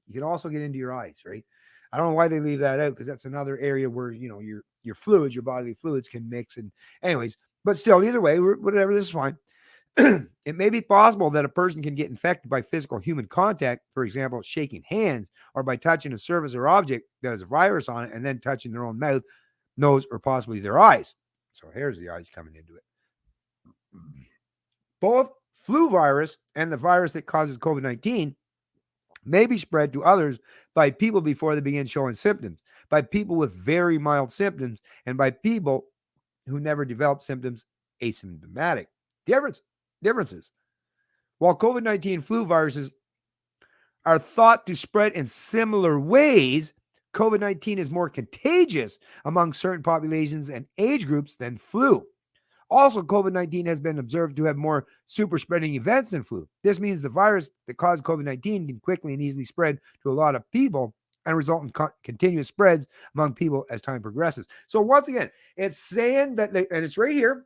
You can also get into your eyes, right? I don't know why they leave that out because that's another area where, your fluids, your bodily fluids can mix. And anyways, but still, either way, whatever, this is fine. It may be possible that a person can get infected by physical human contact, for example, shaking hands or by touching a surface or object that has a virus on it and then touching their own mouth, nose, or possibly their eyes. So here's the eyes coming into it. Both flu virus and the virus that causes COVID-19 may be spread to others by people before they begin showing symptoms, by people with very mild symptoms, and by people who never develop symptoms asymptomatic. Differences. While COVID-19 flu viruses are thought to spread in similar ways, COVID-19 is more contagious among certain populations and age groups than flu. Also, COVID-19 has been observed to have more super spreading events than flu. This means the virus that caused COVID-19 can quickly and easily spread to a lot of people and result in continuous spreads among people as time progresses. So once again, it's saying that, and it's right here.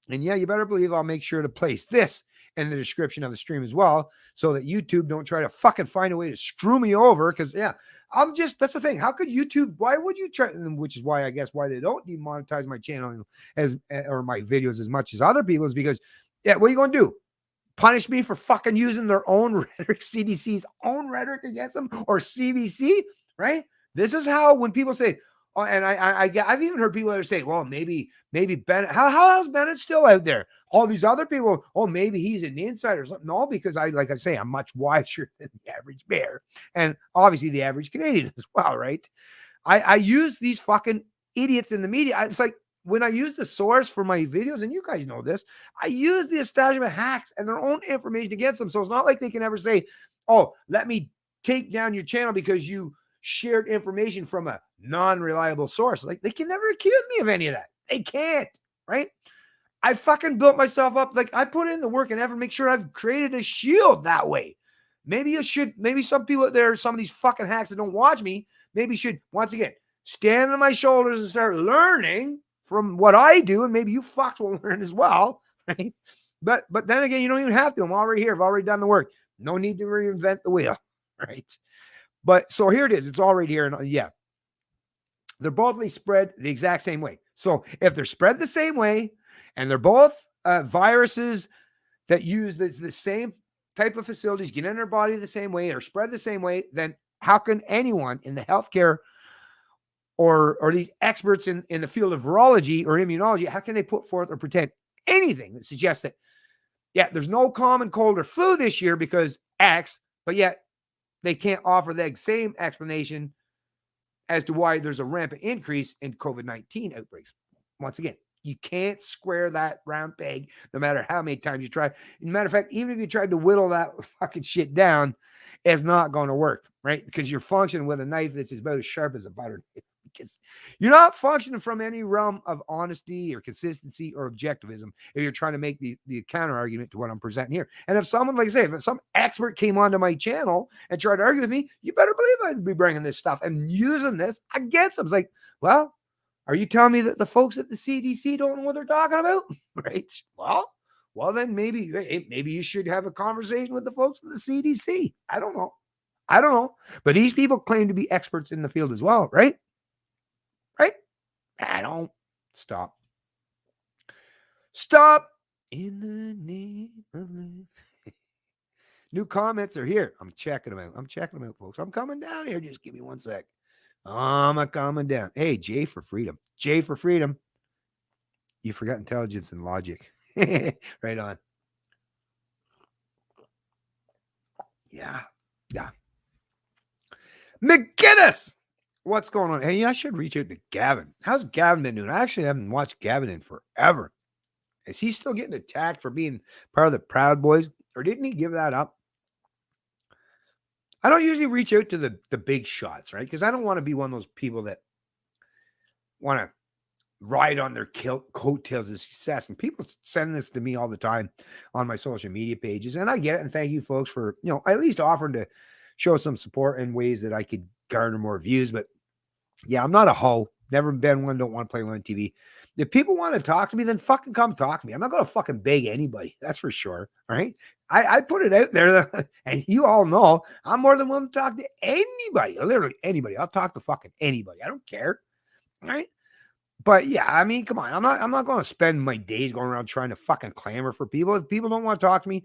And yeah, you better believe I'll make sure to place this in the description of the stream as well, so that YouTube don't try to fucking find a way to screw me over. Because yeah, that's the thing. How could YouTube? Why would you try? Which is why I guess why they don't demonetize my channel or my videos as much as other people is because yeah, what are you gonna do? Punish me for fucking using their own rhetoric, CDC's own rhetoric against them, or CBC, right? This is how when people say, oh, and I've even heard people that are saying, well, maybe Bennett, how is Bennett still out there? All these other people, oh, maybe he's an insider or something. No, because like I say, I'm much wiser than the average bear, and obviously the average Canadian as well, right? I use these fucking idiots in the media. It's like when I use the source for my videos, and you guys know this, I use the establishment hacks and their own information against them. So it's not like they can ever say, oh, let me take down your channel because you shared information from a non-reliable source. Like they can never accuse me of any of that. They can't, right? I fucking built myself up. Like I put in the work and effort to make sure I've created a shield that way. Maybe some people out there, some of these fucking hacks that don't watch me, maybe should once again stand on my shoulders and start learning from what I do, and maybe you fucks will learn as well, right? But then again, you don't even have to. I'm already here. I've already done the work. No need to reinvent the wheel, right? But so here it is. It's all right here. And yeah, they're both spread the exact same way. So if they're spread the same way, and they're both viruses that use the same type of facilities, get in their body the same way, or spread the same way, then how can anyone in the healthcare or these experts in the field of virology or immunology, how can they put forth or pretend anything that suggests that, yeah, there's no common cold or flu this year because X, but yet they can't offer the same explanation as to why there's a rampant increase in COVID-19 outbreaks. Once again, you can't square that round peg no matter how many times you try. As a matter of fact, even if you tried to whittle that fucking shit down, it's not going to work, right? Because you're functioning with a knife that's about as sharp as a butter knife. Because you're not functioning from any realm of honesty or consistency or objectivism if you're trying to make the counter argument to what I'm presenting here. And if someone, like I say, if some expert came onto my channel and tried to argue with me, you better believe I'd be bringing this stuff and using this against them. It's like, well, are you telling me that the folks at the CDC don't know what they're talking about? Right? Well, then maybe you should have a conversation with the folks at the CDC. I don't know. But these people claim to be experts in the field as well, right? Right? I don't. Stop. In the name of love. New comments are here. I'm checking them out, folks. I'm coming down here. Just give me 1 sec. I'm coming down. Hey, J for freedom. You forgot intelligence and logic. Right on. Yeah. McGinnis! What's going on? Hey, I should reach out to Gavin. How's Gavin been doing? I actually haven't watched Gavin in forever. Is he still getting attacked for being part of the Proud Boys? Or didn't he give that up? I don't usually reach out to the big shots, right? Because I don't want to be one of those people that want to ride on their coattails of success. And people send this to me all the time on my social media pages. And I get it. And thank you folks for, at least offering to show some support in ways that I could garner more views. But yeah, I'm not a hoe. Never been one. Don't want to play one on TV. If people want to talk to me, then fucking come talk to me. I'm not going to fucking beg anybody. That's for sure. All right. I put it out there and you all know I'm more than willing to talk to anybody, literally anybody. I'll talk to fucking anybody. I don't care. All right. But yeah, I mean, come on. I'm not going to spend my days going around trying to fucking clamor for people. If people don't want to talk to me,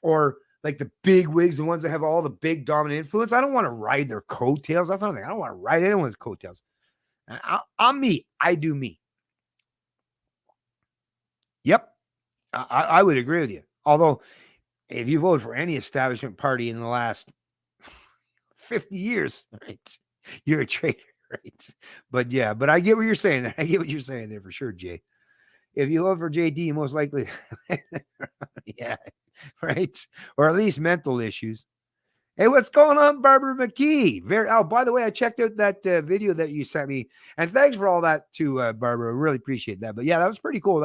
or like the big wigs, the ones that have all the big dominant influence, I don't want to ride their coattails. That's another thing. I don't want to ride anyone's coattails. I'm me. I do me. Yep. I would agree with you. Although, if you vote for any establishment party in the last 50 years, right, you're a traitor, right? But yeah, but I get what you're saying there. I get what you're saying there for sure, Jay. If you vote for JD, most likely, yeah, right? Or at least mental issues. Hey, what's going on, Barbara McKee? Oh, by the way, I checked out that video that you sent me, and thanks for all that too, Barbara. Really appreciate that. But yeah, that was pretty cool.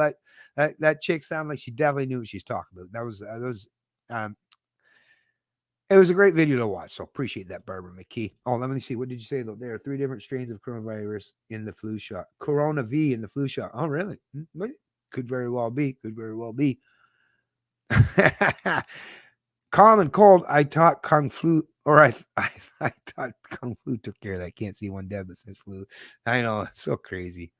That chick sounded like she definitely knew what she's talking about. It was a great video to watch. So appreciate that, Barbara McKee. Oh, let me see. What did you say though? There are 3 different strains of coronavirus in the flu shot. Corona V in the flu shot. Oh, really? Could very well be. Could very well be. Common cold. I taught Kung Flu, or I thought Kung Flu took care of that. Can't see one dead that says flu. I know, it's so crazy.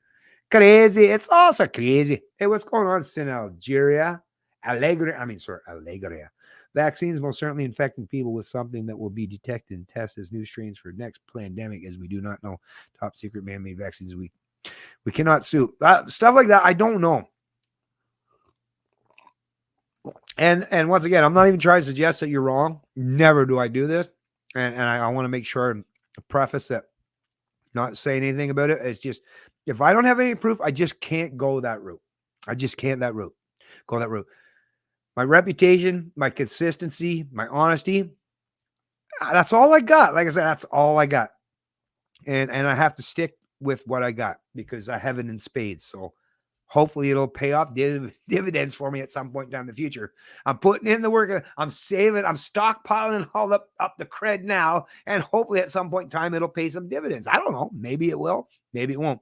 Crazy. It's also crazy. Hey, what's going on in Algeria? Allegria. Vaccines most certainly infecting people with something that will be detected and tested as new strains for next pandemic, as we do not know. Top secret man-made vaccines we cannot sue. Stuff like that, I don't know. And once again, I'm not even trying to suggest that you're wrong. Never do I do this. And I want to make sure and preface that, not saying anything about it. It's just, if I don't have any proof, I just can't go that route. I just can't go that route. My reputation, my consistency, my honesty, that's all I got. Like I said, that's all I got. And I have to stick with what I got because I have it in spades. So hopefully it'll pay off dividends for me at some point down in the future. I'm putting in the work. I'm saving. I'm stockpiling all up the cred now. And hopefully at some point in time, it'll pay some dividends. I don't know. Maybe it will. Maybe it won't.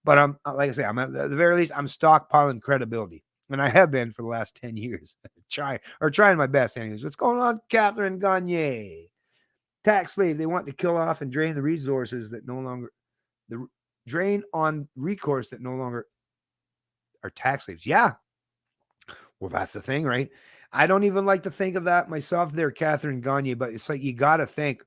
But I'm, like I say, I'm at the very least, I'm stockpiling credibility. And I have been for the last 10 years. trying my best anyways. What's going on, Catherine Gagne? Tax slave. They want to kill off and drain the resources that no longer, drain on recourse that no longer are tax slaves. Yeah. Well, that's the thing, right? I don't even like to think of that myself there, Catherine Gagne, but it's like, you got to think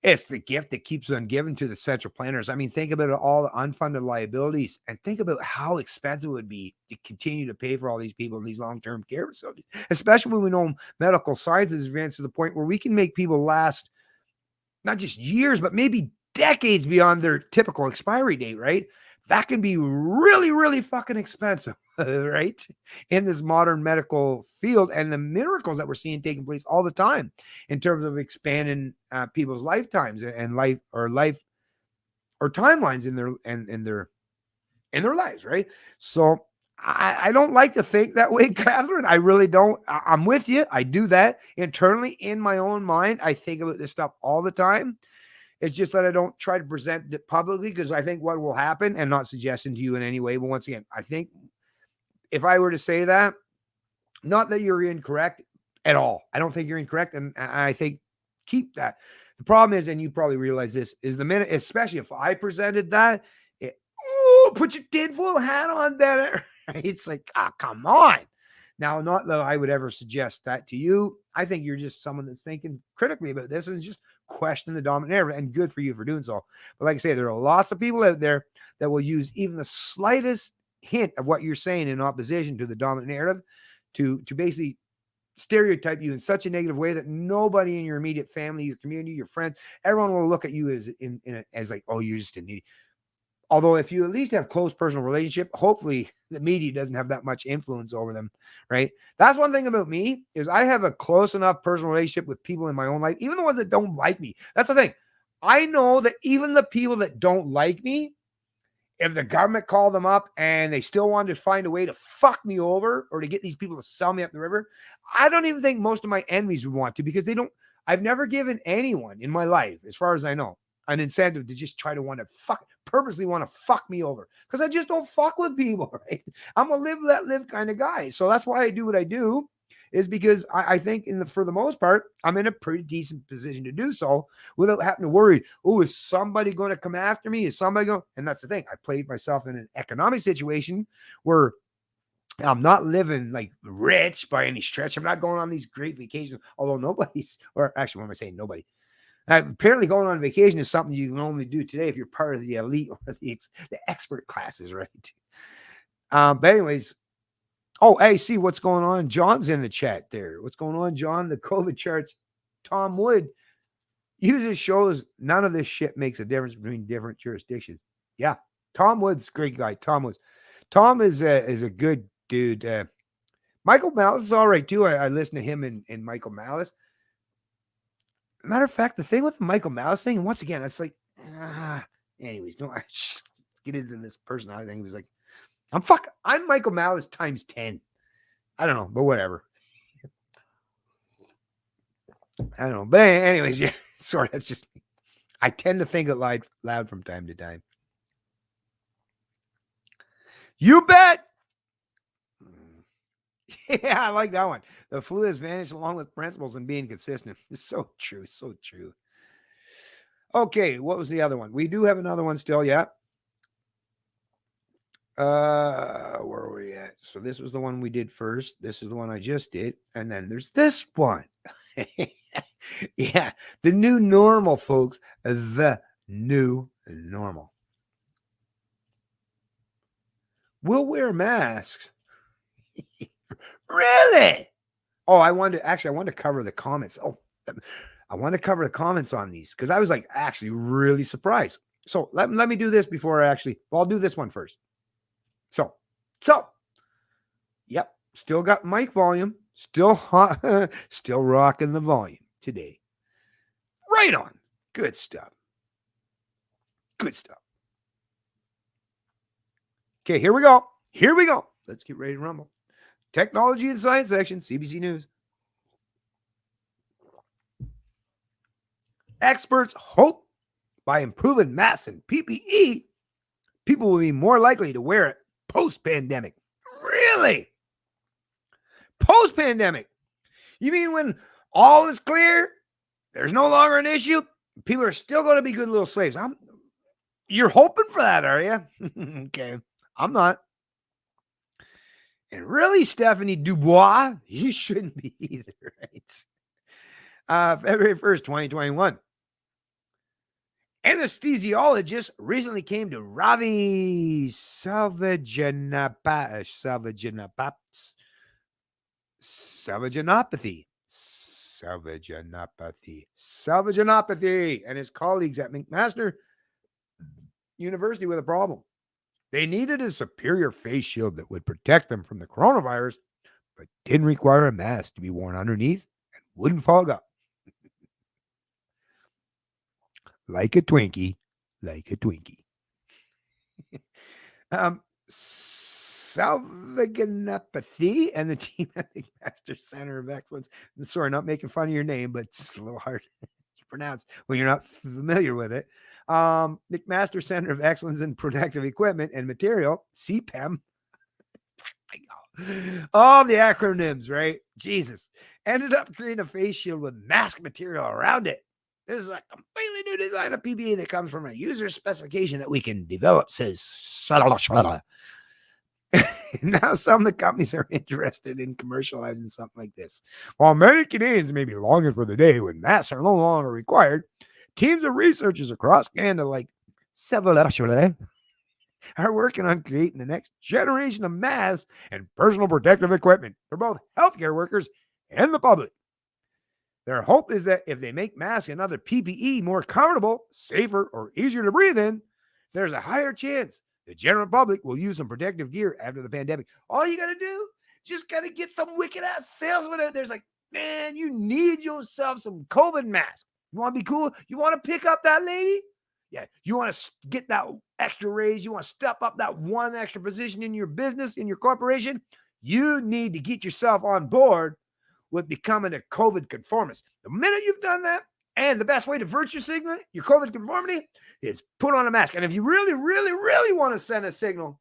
it's the gift that keeps on giving to the central planners. I mean, think about all the unfunded liabilities and think about how expensive it would be to continue to pay for all these people in these long-term care facilities, especially when we know medical science has advanced to the point where we can make people last not just years, but maybe decades beyond their typical expiry date, right? That can be really, really fucking expensive, right? In this modern medical field and the miracles that we're seeing taking place all the time in terms of expanding people's lifetimes and life or timelines in their lives, right? So I don't like to think that way, Catherine. I really don't. I'm with you. I do that internally in my own mind. I think about this stuff all the time. It's just that I don't try to present it publicly because I think what will happen, and not suggesting to you in any way, but once again, I think if I were to say that, not that you're incorrect at all. I don't think you're incorrect. And I think keep that. The problem is, and you probably realize this, is the minute, especially if I presented that, put your tinfoil hat on better. It's like, come on. Now, not that I would ever suggest that to you. I think you're just someone that's thinking critically about this and just question the dominant narrative, and good for you for doing so. But like I say, there are lots of people out there that will use even the slightest hint of what you're saying in opposition to the dominant narrative to basically stereotype you in such a negative way that nobody in your immediate family, your community, your friends, everyone will look at you as like, oh, you're just an idiot. Although if you at least have close personal relationship, hopefully the media doesn't have that much influence over them, right? That's one thing about me is I have a close enough personal relationship with people in my own life, even the ones that don't like me. That's the thing. I know that even the people that don't like me, if the government called them up and they still wanted to find a way to fuck me over or to get these people to sell me up the river, I don't even think most of my enemies would want to, because I've never given anyone in my life, as far as I know, an incentive to just try to purposely want to fuck me over, because I just don't fuck with people, right? I'm a live, let live kind of guy. So that's why I do what I do, is because I think for the most part, I'm in a pretty decent position to do so without having to worry, oh, is somebody going to come after me? Is somebody going? And that's the thing. I played myself in an economic situation where I'm not living like rich by any stretch. I'm not going on these great vacations, although what am I saying? Nobody. Apparently going on vacation is something you can only do today if you're part of the elite or the expert classes, right? But anyways, hey, see what's going on. John's in the chat there. What's going on, John? The COVID charts. Tom Wood usually shows none of this shit makes a difference between different jurisdictions. Yeah, Tom Wood's a great guy. Tom is a good dude. Michael Malice is all right too. I listen to him and Michael Malice. Matter of fact, the thing with the Michael Malice thing, once again, it's like, anyways, no, I just get into this personality thing. It was like, I'm Michael Malice times 10. I don't know, but whatever. I don't know. But anyways, yeah, sorry, that's just me. I tend to think it loud from time to time. You bet. Yeah, I like that one. The flu has vanished along with principles and being consistent. It's so true. So true. Okay, what was the other one? We do have another one still, yeah. Where are we at? So this was the one we did first. This is the one I just did. And then there's this one. Yeah, the new normal, folks. The new normal. We'll wear masks. Really? Oh, I wanted to cover the comments. Oh, I want to cover the comments on these because I was like actually really surprised. So let me do this before I'll do this one first. So, yep, still got mic volume, still hot, still rocking the volume today. Right on. Good stuff. Good stuff. Okay, here we go. Let's get ready to rumble. Technology and Science section, CBC News. Experts hope by improving masks and PPE, people will be more likely to wear it post-pandemic. Really? Post-pandemic? You mean when all is clear, there's no longer an issue, people are still going to be good little slaves? You're hoping for that, are you? Okay, I'm not. And really, Stephanie Dubois, you shouldn't be either, right? February 1st, 2021. Anesthesiologist recently came to Ravi Selvajanopathy, and his colleagues at McMaster University with a problem. They needed a superior face shield that would protect them from the coronavirus, but didn't require a mask to be worn underneath and wouldn't fog up. Like a Twinkie. Salvaganopathy and the team at McMaster Center of Excellence. I'm sorry, not making fun of your name, but it's a little hard to pronounce when you're not familiar with it. McMaster Center of Excellence in Protective Equipment and Material, CPEM. All the acronyms, right? Jesus. Ended up creating a face shield with mask material around it. This is a completely new design of PPE that comes from a user specification that we can develop, says now some of the companies are interested in commercializing something like this. While many Canadians may be longing for the day when masks are no longer required, teams of researchers across Canada like are working on creating the next generation of masks and personal protective equipment for both healthcare workers and the public. Their hope is that if they make masks and other PPE more comfortable, safer, or easier to breathe in, there's a higher chance the general public will use some protective gear after the pandemic. All you got to do, just got to get some wicked-ass salesman out there. It's like, man, you need yourself some COVID mask. You want to be cool? You want to pick up that lady? Yeah. You want to get that extra raise? You want to step up that one extra position in your business, in your corporation? You need to get yourself on board with becoming a COVID conformist. The minute you've done that, and the best way to virtue signal your COVID conformity is put on a mask. And if you really, really, really want to send a signal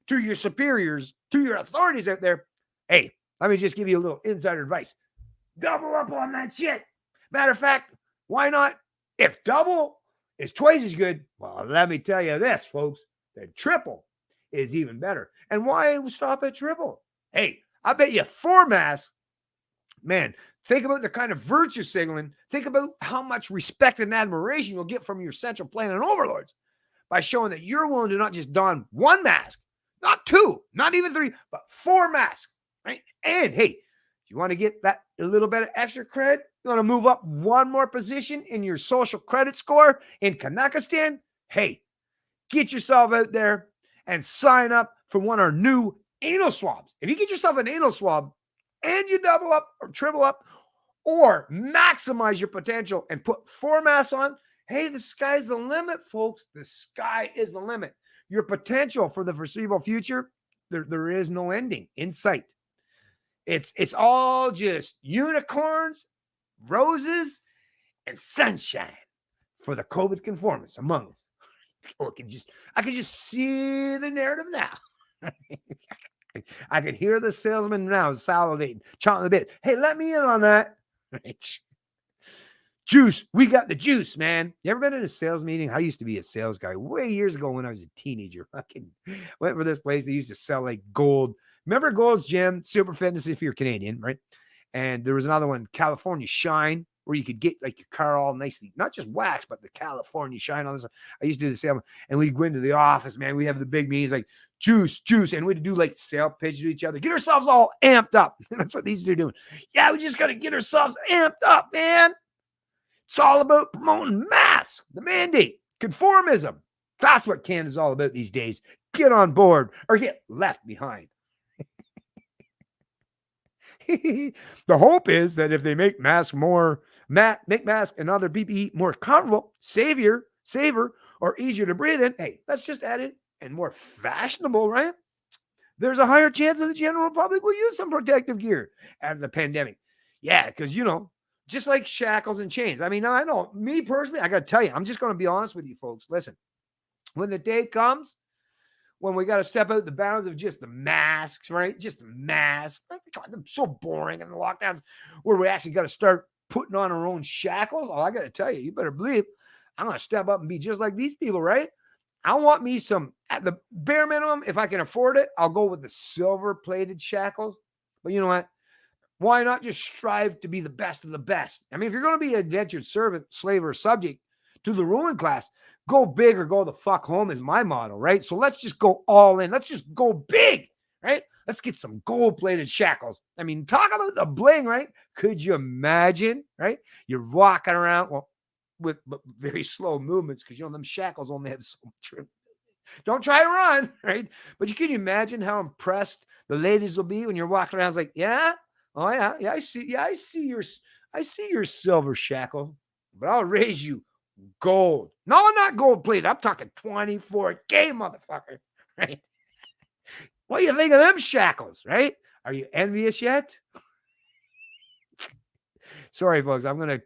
to your superiors, to your authorities out there, hey, let me just give you a little insider advice. Double up on that shit. Matter of fact, why not? If double is twice as good, well, let me tell you this, folks, that triple is even better. And why stop at triple? Hey, I bet you 4 masks. Man, think about the kind of virtue signaling. Think about how much respect and admiration you'll get from your central planning overlords by showing that you're willing to not just don 1 mask, not 2, not even 3, but 4 masks, right? And hey, you want to get that a little bit of extra credit? You want to move up 1 more position in your social credit score in Kazakhstan? Hey, get yourself out there and sign up for one of our new anal swabs. If you get yourself an anal swab, and you double up or triple up or maximize your potential and put 4 masks on, hey, the sky's the limit, folks. The sky is the limit. Your potential for the foreseeable future, there is no ending in sight. It's all just unicorns, roses, and sunshine for the COVID conformists among us. Oh, I can just see the narrative now. I can hear the salesman now salivating, chomping the bit. Hey, let me in on that. Juice, we got the juice, man. You ever been in a sales meeting? I used to be a sales guy way years ago when I was a teenager. Fucking went for this place. They used to sell like gold. Remember Gold's Gym, Super Fitness if you're Canadian, right? And there was another one, California Shine, where you could get like your car all nicely, not just waxed, but the California Shine on this. I used to do the sale, and we'd go into the office, man. We have the big meetings like juice, and we'd do like sale pitches to each other, get ourselves all amped up. That's what these are doing. Yeah, we just got to get ourselves amped up, man. It's all about promoting masks, the mandate, conformism. That's what Canada's all about these days. Get on board or get left behind. The hope is that if they make masks make masks and other PPE more comfortable, safer, or easier to breathe in, hey, let's just add it and more fashionable, right? There's a higher chance that the general public will use some protective gear after the pandemic. Yeah, because, just like shackles and chains. I mean, I know, me personally, I got to tell you, I'm just going to be honest with you folks. Listen, when the day comes, when we got to step out the bounds of just the masks, right? Just the masks. God, they're so boring in the lockdowns where we actually got to start putting on our own shackles. Oh, I got to tell you, you better believe I'm going to step up and be just like these people, right? I want me some, at the bare minimum, if I can afford it, I'll go with the silver plated shackles. But you know what? Why not just strive to be the best of the best? I mean, if you're going to be a indentured servant, slave, or subject to the ruling class, go big or go the fuck home is my motto, right? So let's just go all in. Let's just go big, right? Let's get some gold-plated shackles. I mean, talk about the bling, right? Could you imagine, right? You're walking around, with very slow movements because, them shackles only have so much. Don't try to run, right? But can you imagine how impressed the ladies will be when you're walking around? It's like, yeah, oh yeah, I see your silver shackle, but I'll raise you gold. No, I'm not gold plated. I'm talking 24K, motherfucker, right? What do you think of them shackles, right? Are you envious yet? Sorry, folks. I'm going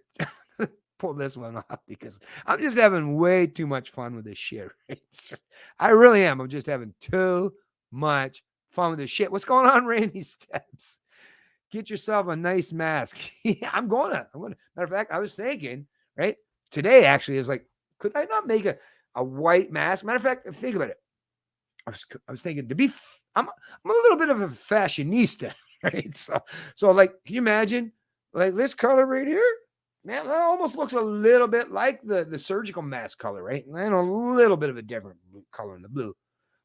to pull this one off because I'm just having way too much fun with this shit. Right? I really am. I'm just having too much fun with this shit. What's going on, Randy Steps? Get yourself a nice mask. Yeah, I'm going to. Matter of fact, I was thinking, right? Today actually is like, could I not make a white mask? Matter of fact, think about it. I was thinking I'm a little bit of a fashionista, right? So like, can you imagine like this color right here? Man, that almost looks a little bit like the surgical mask color, right? And a little bit of a different color in the blue.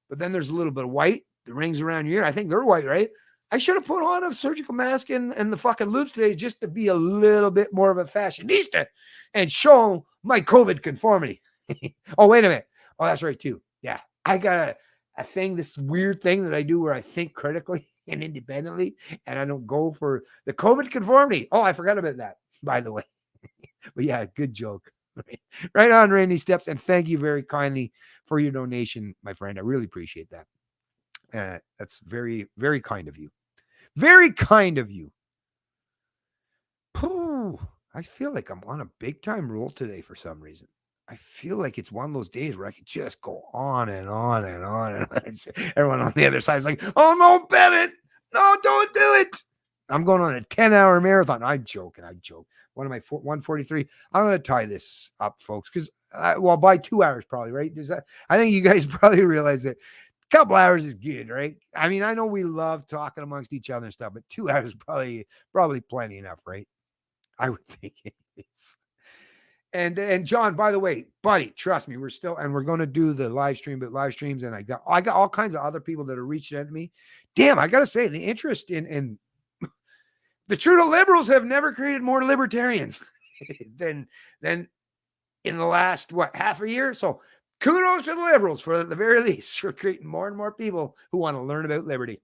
But then there's a little bit of white. The rings around your ear, I think they're white, right? I should have put on a surgical mask and the fucking loops today just to be a little bit more of a fashionista and show my COVID conformity. Oh, wait a minute. Oh, that's right, too. Yeah, I got a thing, this weird thing that I do where I think critically and independently, and I don't go for the COVID conformity. Oh, I forgot about that, by the way. But yeah, good joke. Right on, Randy Steps, and thank you very kindly for your donation, my friend. I really appreciate that. That's very, very kind of you. Very kind of you. I feel like I'm on a big time roll today for some reason. I feel like it's one of those days where I could just go on and on and on. And everyone on the other side is like, oh, no, Bennett. No, don't do it. I'm going on a 10-hour marathon. I'm joking. One of my 143. I'm going to tie this up, folks, because, by 2 hours probably, right? I think you guys probably realize that a couple hours is good, right? I mean, I know we love talking amongst each other and stuff, but 2 hours is probably plenty enough, right? I would think it is. And John, by the way, buddy, trust me, we're going to do the live streams, and I got all kinds of other people that are reaching out to me. Damn, I got to say, the interest in the Trudeau Liberals have never created more libertarians than in the last, half a year? So kudos to the Liberals for at the very least for creating more and more people who want to learn about liberty.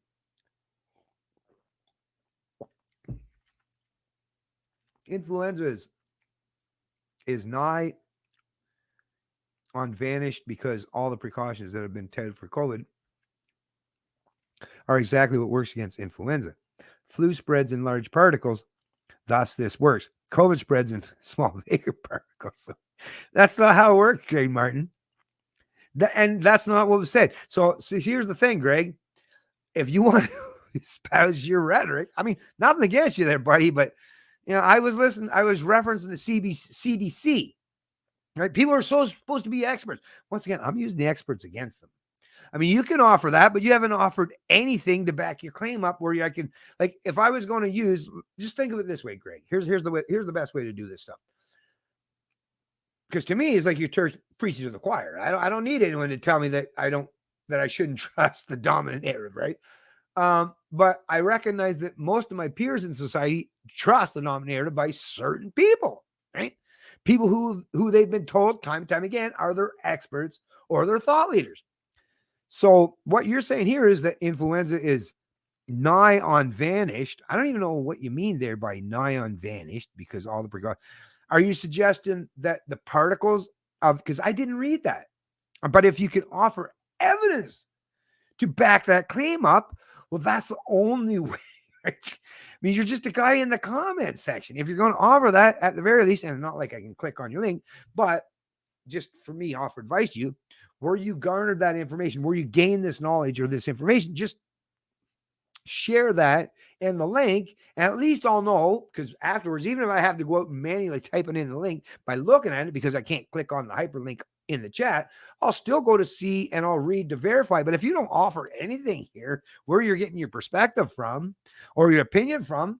influenza is nigh on vanished because all the precautions that have been touted for COVID are exactly what works against influenza. Flu spreads in large particles, thus this works. COVID spreads in small, bigger particles. So that's not how it works, Greg Martin. And that's not what was said. So here's the thing, Greg. If you want to espouse your rhetoric, I mean, nothing against you there, buddy, but I was referencing the CDC, right? People are supposed to be experts. Once again, I'm using the experts against them. I mean, you can offer that, but you haven't offered anything to back your claim up where I can, like, if I was going to use, just think of it this way, Greg. Here's the best way to do this stuff. Because to me, it's like your church preaches to the choir. I don't need anyone to tell me that I shouldn't trust the dominant narrative, right? But I recognize that most of my peers in society trust the dominant narrative by certain people, right? People who they've been told time and time again are their experts or their thought leaders. So what you're saying here is that influenza is nigh on vanished. I don't even know what you mean there by nigh on vanished, because all the precautions. Are you suggesting that the particles of, because I didn't read that, but if you can offer evidence to back that claim up, well, that's the only way, right? I mean, you're just a guy in the comment section. If you're going to offer that, at the very least, and not like I can click on your link, but just for me, offer advice to you, where you garnered that information, where you gained this knowledge or this information, just share that in the link, and at least I'll know, because afterwards, even if I have to go out and manually type it in the link by looking at it, because I can't click on the hyperlink in the chat, I'll still go to see and I'll read to verify. But if you don't offer anything here where you're getting your perspective from or your opinion from,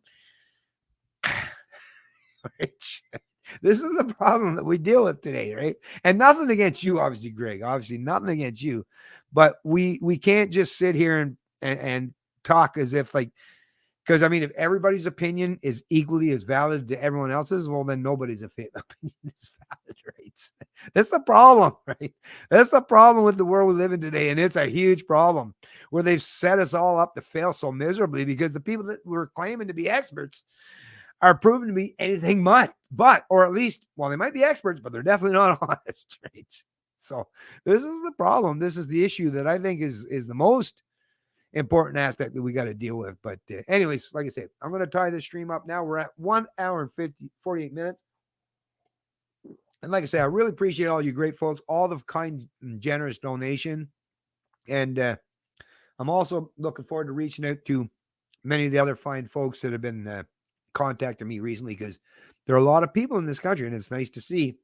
right? This is the problem that we deal with today, right? And nothing against you, obviously, Greg. Obviously, nothing against you. But we can't just sit here and talk as if, like, because I mean, if everybody's opinion is equally as valid to everyone else's, well, then nobody's opinion is valid, right? That's the problem, right? That's the problem with the world we live in today. And it's a huge problem where they've set us all up to fail so miserably because the people that were claiming to be experts are proven to be anything but, or at least, well, they might be experts, but they're definitely not honest, right? So this is the problem. This is the issue that I think is the most important aspect that we got to deal with. But anyways, like I said, I'm going to tie this stream up now. We're at 1 hour and 48 minutes. And like I say, I really appreciate all you great folks, all the kind and generous donation. And I'm also looking forward to reaching out to many of the other fine folks that have been contacting me recently, because there are a lot of people in this country, and it's nice to see,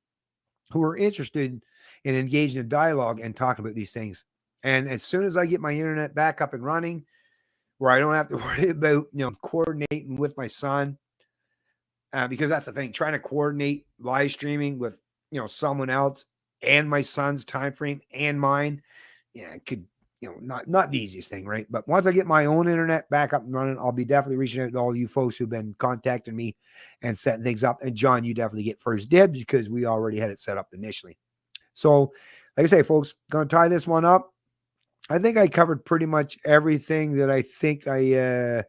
who are interested in engaging in dialogue and talking about these things. And as soon as I get my internet back up and running, where I don't have to worry about, coordinating with my son, because that's the thing, trying to coordinate live streaming with, someone else and my son's time frame and mine, it could, not the easiest thing, right? But once I get my own internet back up and running, I'll be definitely reaching out to all you folks who've been contacting me and setting things up. And John, you definitely get first dibs because we already had it set up initially. So, like I say, folks, going to tie this one up. I think I covered pretty much everything that I think I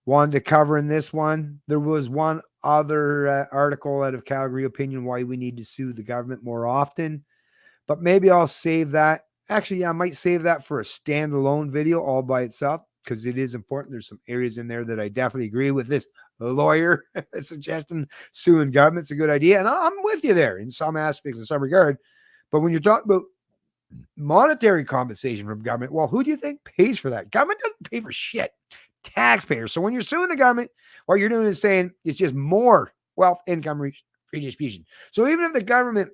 wanted to cover in this one. There was one other article out of Calgary Opinion, why we need to sue the government more often, but maybe I'll save that. Actually, I might save that for a standalone video all by itself, because it is important. There's some areas in there that I definitely agree with this lawyer suggesting suing government's a good idea. And I'm with you there in some aspects, in some regard. But when you're talking about monetary compensation from government, well, who do you think pays for that? Government doesn't pay for shit. Taxpayers. So when you're suing the government, what you're doing is saying it's just more wealth, income redistribution. So even if the government,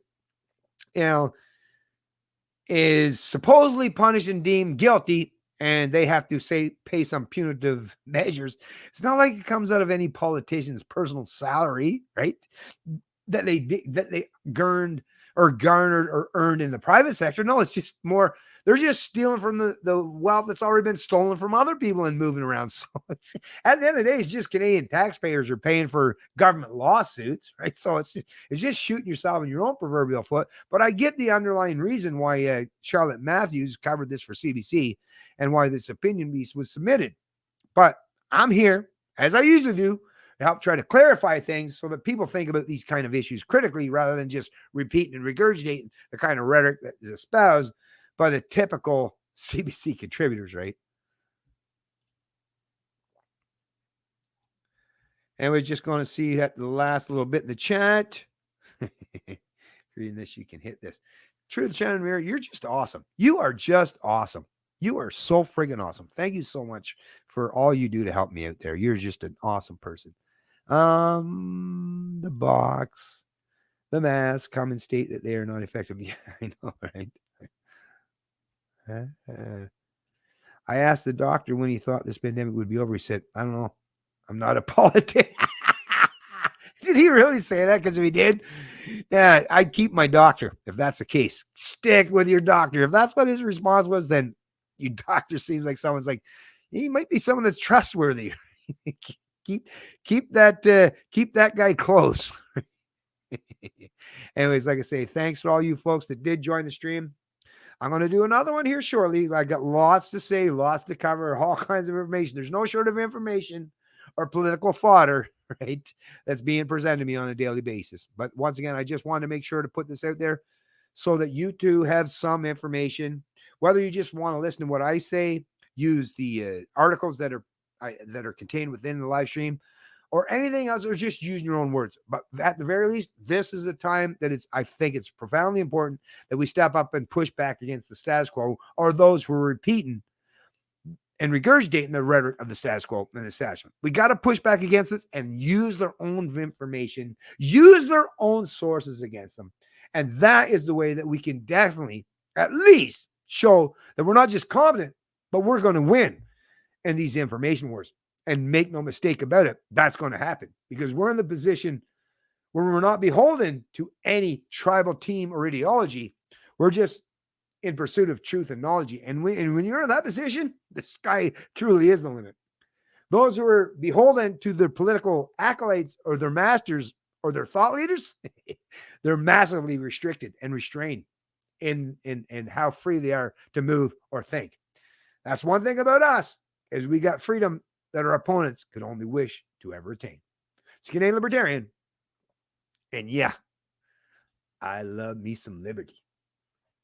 is supposedly punished and deemed guilty, and they have to pay some punitive measures, it's not like it comes out of any politician's personal salary, right? That they garnered or earned in the private sector. No, it's just more, they're just stealing from the wealth that's already been stolen from other people and moving around. So at the end of the day, it's just Canadian taxpayers are paying for government lawsuits, right? So it's just shooting yourself in your own proverbial foot. But I get the underlying reason why Charlotte Matthews covered this for CBC and why this opinion piece was submitted. But I'm here, as I usually do, help try to clarify things so that people think about these kind of issues critically rather than just repeating and regurgitating the kind of rhetoric that is espoused by the typical CBC contributors, right? And we're just going to see at the last little bit in the chat. Reading this, you can hit this. Truth, Shannon Mirror, you're just awesome. You are just awesome. You are so friggin' awesome. Thank you so much for all you do to help me out there. You're just an awesome person. The box, the mask, come and state that they are not effective. Yeah, I know, right? I asked the doctor when he thought this pandemic would be over. He said, I don't know. I'm not a politician. Did he really say that? Because if he did, yeah, I'd keep my doctor if that's the case. Stick with your doctor. If that's what his response was, then your doctor seems like someone's like, he might be someone that's trustworthy. keep that guy close. Anyways, like I say, thanks for all you folks that did join the stream. I'm going to do another one here shortly. I got lots to say, lots to cover, all kinds of information. There's no short of information or political fodder, right, that's being presented to me on a daily basis. But once again, I just wanted to make sure to put this out there so that you too have some information. Whether you just want to listen to what I say, use the articles that are contained within the live stream, or anything else, or just using your own words. But at the very least, this is a time that I think it's profoundly important that we step up and push back against the status quo, or those who are repeating and regurgitating the rhetoric of the status quo and the establishment. We got to push back against this and use their own information, use their own sources against them. And that is the way that we can definitely at least show that we're not just competent, but we're going to win in these information wars. And make no mistake about it, that's going to happen because we're in the position where we're not beholden to any tribal team or ideology. We're just in pursuit of truth and knowledge. And when you're in that position, the sky truly is the limit. Those who are beholden to their political acolytes or their masters or their thought leaders, they're massively restricted and restrained in how free they are to move or think. That's one thing about us, is we got freedom that our opponents could only wish to ever attain. It's Canadian Libertarian. And yeah, I love me some liberty.